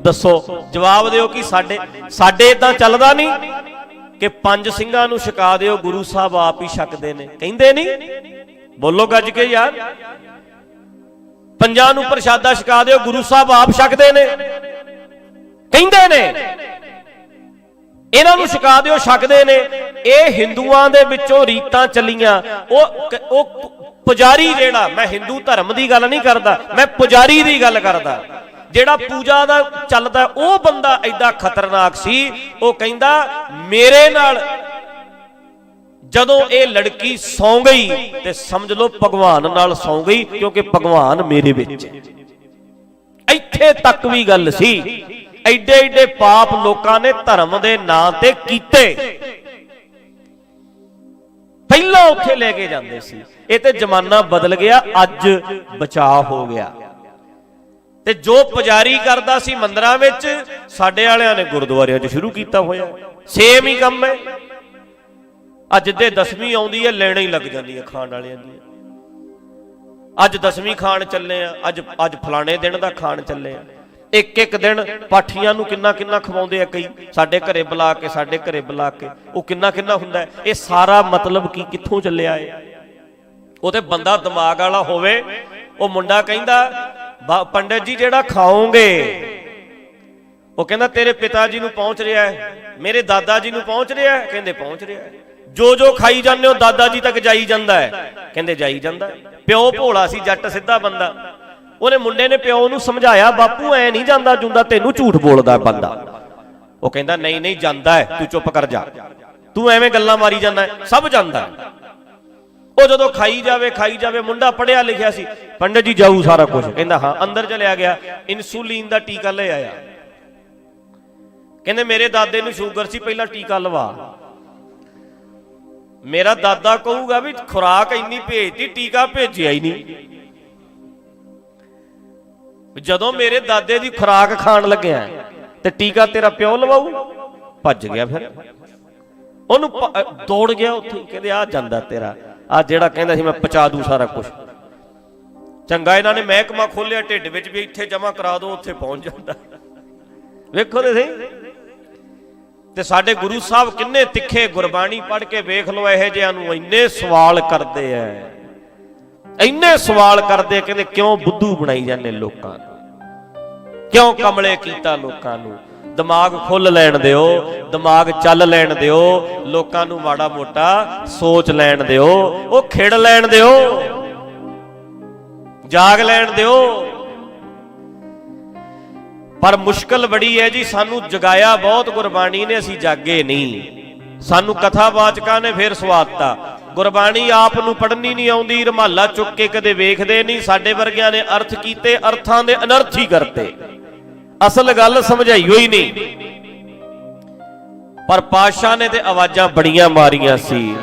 ਦੱਸੋ, ਜਵਾਬ ਦਿਓ ਕਿ ਸਾਡੇ ਤਾਂ ਚੱਲਦਾ ਨਹੀਂ ਕਿ 5 ਸਿੰਘਾਂ ਨੂੰ ਛਕਾ ਦਿਓ, ਗੁਰੂ ਸਾਹਿਬ ਆਪ ਹੀ ਛਕਦੇ ਨੇ, ਕਹਿੰਦੇ ਨਹੀਂ? ਬੋਲੋ ਗੱਜ ਕੇ ਯਾਰ। 5 ਨੂੰ ਪ੍ਰਸ਼ਾਦਾ ਛਕਾ ਦਿਓ, ਗੁਰੂ ਸਾਹਿਬ ਆਪ ਛਕਦੇ ਨੇ, ਕਹਿੰਦੇ ਨੇ। ਇਹਨਾਂ ਨੂੰ ਛਕਾ ਦਿਓ, ਛਕਦੇ ਨੇ। ਇਹ ਹਿੰਦੂਆਂ ਦੇ ਵਿੱਚੋਂ ਰੀਤਾਂ ਚੱਲੀਆਂ। ਉਹ ਪੁਜਾਰੀ ਜਿਹੜਾ, ਮੈਂ ਹਿੰਦੂ ਧਰਮ ਦੀ ਗੱਲ ਨਹੀਂ ਕਰਦਾ, ਮੈਂ ਪੁਜਾਰੀ ਦੀ ਗੱਲ ਕਰਦਾ, ਜਿਹੜਾ ਪੂਜਾ ਦਾ ਚੱਲਦਾ, ਉਹ ਬੰਦਾ ਐਡਾ ਖਤਰਨਾਕ ਸੀ। ਉਹ ਕਹਿੰਦਾ ਮੇਰੇ ਨਾਲ ਜਦੋਂ ਇਹ ਲੜਕੀ ਸੌਂ ਗਈ ਤੇ ਸਮਝ ਲਓ ਭਗਵਾਨ ਨਾਲ ਸੌਂ ਗਈ, ਕਿਉਂਕਿ ਭਗਵਾਨ ਮੇਰੇ ਵਿੱਚ। ਇੱਥੇ ਤੱਕ ਵੀ ਗੱਲ ਸੀ। ਐਡੇ ਐਡੇ ਪਾਪ ਲੋਕਾਂ ਨੇ ਧਰਮ ਦੇ ਨਾਂ ਤੇ ਕੀਤੇ, ਪਹਿਲਾਂ ਉੱਥੇ ਲੈ ਕੇ ਜਾਂਦੇ ਸੀ। ਇਹ ਤੇ ਜ਼ਮਾਨਾ ਬਦਲ ਗਿਆ, ਅੱਜ ਬਚਾਅ ਹੋ ਗਿਆ। ਤੇ ਜੋ ਪੁਜਾਰੀ ਕਰਦਾ ਸੀ ਮੰਦਰਾਂ ਵਿੱਚ, ਸਾਡੇ ਵਾਲਿਆਂ ਨੇ ਗੁਰਦੁਆਰਿਆਂ 'ਚ ਸ਼ੁਰੂ ਕੀਤਾ ਹੋਇਆ। ਸੇਮ ਹੀ ਕੰਮ ਹੈ। ਅੱਜ ਦੇ 10ਵੀਂ ਆਉਂਦੀ ਹੈ, ਲੈਣਾ ਹੀ ਲੱਗ ਜਾਂਦੀ ਹੈ ਖਾਣ ਵਾਲਿਆਂ ਦੀ। ਅੱਜ 10ਵੀਂ ਖਾਣ ਚੱਲੇ ਆ, ਅੱਜ ਫਲਾਣੇ ਦਿਨ ਦਾ ਖਾਣ ਚੱਲੇ ਆ। ਇੱਕ ਇੱਕ ਦਿਨ ਪਾਠੀਆਂ ਨੂੰ ਕਿੰਨਾ ਕਿੰਨਾ ਖਵਾਉਂਦੇ ਆ, ਕਈ ਸਾਡੇ ਘਰੇ ਬੁਲਾ ਕੇ, ਸਾਡੇ ਘਰੇ ਬੁਲਾ ਕੇ, ਉਹ ਕਿੰਨਾ ਕਿੰਨਾ ਹੁੰਦਾ। ਇਹ ਸਾਰਾ ਮਤਲਬ ਕੀ ਕਿੱਥੋਂ ਚੱਲਿਆ ਏ? ਉਹ ਤੇ ਬੰਦਾ ਦਿਮਾਗ ਵਾਲਾ ਹੋਵੇ। ਉਹ ਮੁੰਡਾ ਕਹਿੰਦਾ ਪੰਡਿਤ ਜੀ ਜਿਹੜਾ ਖਾਓਗੇ, ਉਹ ਕਹਿੰਦਾ ਤੇਰੇ ਪਿਤਾ ਜੀ ਨੂੰ ਪਹੁੰਚ ਰਿਹਾ ਹੈ, ਮੇਰੇ ਦਾਦਾ ਜੀ ਨੂੰ ਪਹੁੰਚ ਰਿਹਾ ਹੈ, ਕਹਿੰਦੇ ਪਹੁੰਚ ਰਿਹਾ ਹੈ। ਜੋ ਜੋ ਖਾਈ ਜਾਂਦੇ ਹੋ ਦਾਦਾ ਜੀ ਤੱਕ ਜਾਈ ਜਾਂਦਾ ਹੈ, ਕਹਿੰਦੇ ਜਾਈ ਜਾਂਦਾ। ਪਿਓ ਭੋਲਾ ਸੀ, ਜੱਟ ਸਿੱਧਾ ਬੰਦਾ। ਉਹਨੇ ਮੁੰਡੇ ਨੇ ਪਿਓ ਨੂੰ ਸਮਝਾਇਆ, ਬਾਪੂ ਐ ਨਹੀਂ ਜਾਂਦਾ ਜੁੰਦਾ, ਤੈਨੂੰ ਝੂਠ ਬੋਲਦਾ ਬੰਦਾ। ਉਹ ਕਹਿੰਦਾ ਨਹੀਂ ਨਹੀਂ ਜਾਂਦਾ ਹੈ, ਤੂੰ ਚੁੱਪ ਕਰ ਜਾ, ਤੂੰ ਐਵੇਂ ਗੱਲਾਂ ਮਾਰੀ ਜਾਂਦਾ, ਸਭ ਜਾਂਦਾ। ਉਹ ਜਦੋਂ ਖਾਈ ਜਾਵੇ, ਮੁੰਡਾ ਪੜਿਆ ਲਿਖਿਆ ਸੀ, ਪੰਡਿਤ ਜੀ ਜਾਊ ਸਾਰਾ ਕੁਝ, ਕਹਿੰਦਾ ਹਾਂ। ਅੰਦਰ ਚਲਿਆ ਗਿਆ, ਇਨਸੂਲਿਨ ਦਾ ਟੀਕਾ ਲੈ ਆਇਆ। ਕਹਿੰਦੇ ਮੇਰੇ ਦਾਦੇ ਨੂੰ ਸ਼ੂਗਰ ਸੀ, ਪਹਿਲਾਂ ਟੀਕਾ ਲਵਾ। ਮੇਰਾ ਦਾਦਾ ਕਹੂਗਾ ਵੀ ਖੁਰਾਕ ਇੰਨੀ ਭੇਜਤੀ, ਟੀਕਾ ਭੇਜਿਆ ਹੀ ਨਹੀਂ। ਜਦੋਂ ਮੇਰੇ ਦਾਦੇ ਦੀ ਖੁਰਾਕ ਖਾਣ ਲੱਗਿਆ ਤੇ ਟੀਕਾ ਤੇਰਾ ਪਿਓ ਲਵਾਊ? ਭੱਜ ਗਿਆ। ਫਿਰ ਉਹਨੂੰ ਦੌੜ ਗਿਆ ਉੱਥੇ, ਕਹਿੰਦੇ ਆ ਜਾਂਦਾ ਤੇਰਾ, ਆ ਜਿਹੜਾ ਕਹਿੰਦਾ ਸੀ ਮੈਂ ਪਚਾ ਦੂ ਸਾਰਾ ਕੁਝ। ਚੰਗਾ ਇਹਨਾਂ ਨੇ ਮਹਿਕਮਾ ਖੋਲਿਆ ਢਿੱਡ ਵਿੱਚ ਵੀ, ਇੱਥੇ ਜਮਾ ਕਰਾ ਦੋ, ਉੱਥੇ ਪਹੁੰਚ ਜਾਂਦਾ। ਵੇਖੋ ਤੇ ਸਹੀ। ਤੇ ਸਾਡੇ ਗੁਰੂ ਸਾਹਿਬ ਕਿੰਨੇ ਤਿੱਖੇ, ਗੁਰਬਾਣੀ ਪੜ੍ਹ ਕੇ ਵੇਖ ਲਓ, ਇਹੋ ਜਿਹਿਆਂ ਨੂੰ ਇੰਨੇ ਸਵਾਲ ਕਰਦੇ ਐ, ਇੰਨੇ ਸਵਾਲ ਕਰਦੇ। ਕਹਿੰਦੇ ਕਿਉਂ ਬੁੱਧੂ ਬਣਾਈ ਜਾਂਦੇ ਲੋਕਾਂ ਨੂੰ, ਕਿਉਂ ਕਮਲੇ ਕੀਤਾ ਲੋਕਾਂ ਨੂੰ? ਦਿਮਾਗ ਖੁੱਲ ਲੈਣ ਦਿਓ, ਦਿਮਾਗ ਚੱਲ ਲੈਣ ਦਿਓ, ਲੋਕਾਂ ਨੂੰ ਮਾੜਾ ਮੋਟਾ ਸੋਚ ਲੈਣ ਦਿਓ, ਉਹ ਖਿੜ ਲੈਣ ਦਿਓ, ਜਾਗ ਲੈਣ ਦਿਓ। ਪਰ ਮੁਸ਼ਕਲ ਬੜੀ ਹੈ ਜੀ, ਸਾਨੂੰ ਜਗਾਇਆ ਬਹੁਤ ਗੁਰਬਾਣੀ ਨੇ, ਅਸੀਂ ਜਾਗੇ ਨਹੀਂ। ਸਾਨੂੰ ਕਥਾਵਾਚਕਾਂ ਨੇ ਫੇਰ ਸਵਾਦਤਾ। ਗੁਰਬਾਣੀ ਆਪ ਨੂੰ ਪੜ੍ਹਨੀ ਨਹੀਂ ਆਉਂਦੀ, ਰੁਮਾਲਾ ਚੁੱਕ ਕੇ ਕਦੇ ਵੇਖਦੇ ਨਹੀਂ। ਸਾਡੇ ਵਰਗਿਆਂ ਨੇ ਅਰਥ ਕੀਤੇ, ਅਰਥਾਂ ਦੇ ਅਨਰਥ ਹੀ ਕਰਤੇ, ਅਸਲ ਗੱਲ ਸਮਝਾਈ ਹੋਈ ਨਹੀਂ। ਪਰ ਪਾਤਸ਼ਾਹ ਨੇ ਤੇ ਆਵਾਜ਼ਾਂ ਬੜੀਆਂ ਮਾਰੀਆਂ ਸੀ।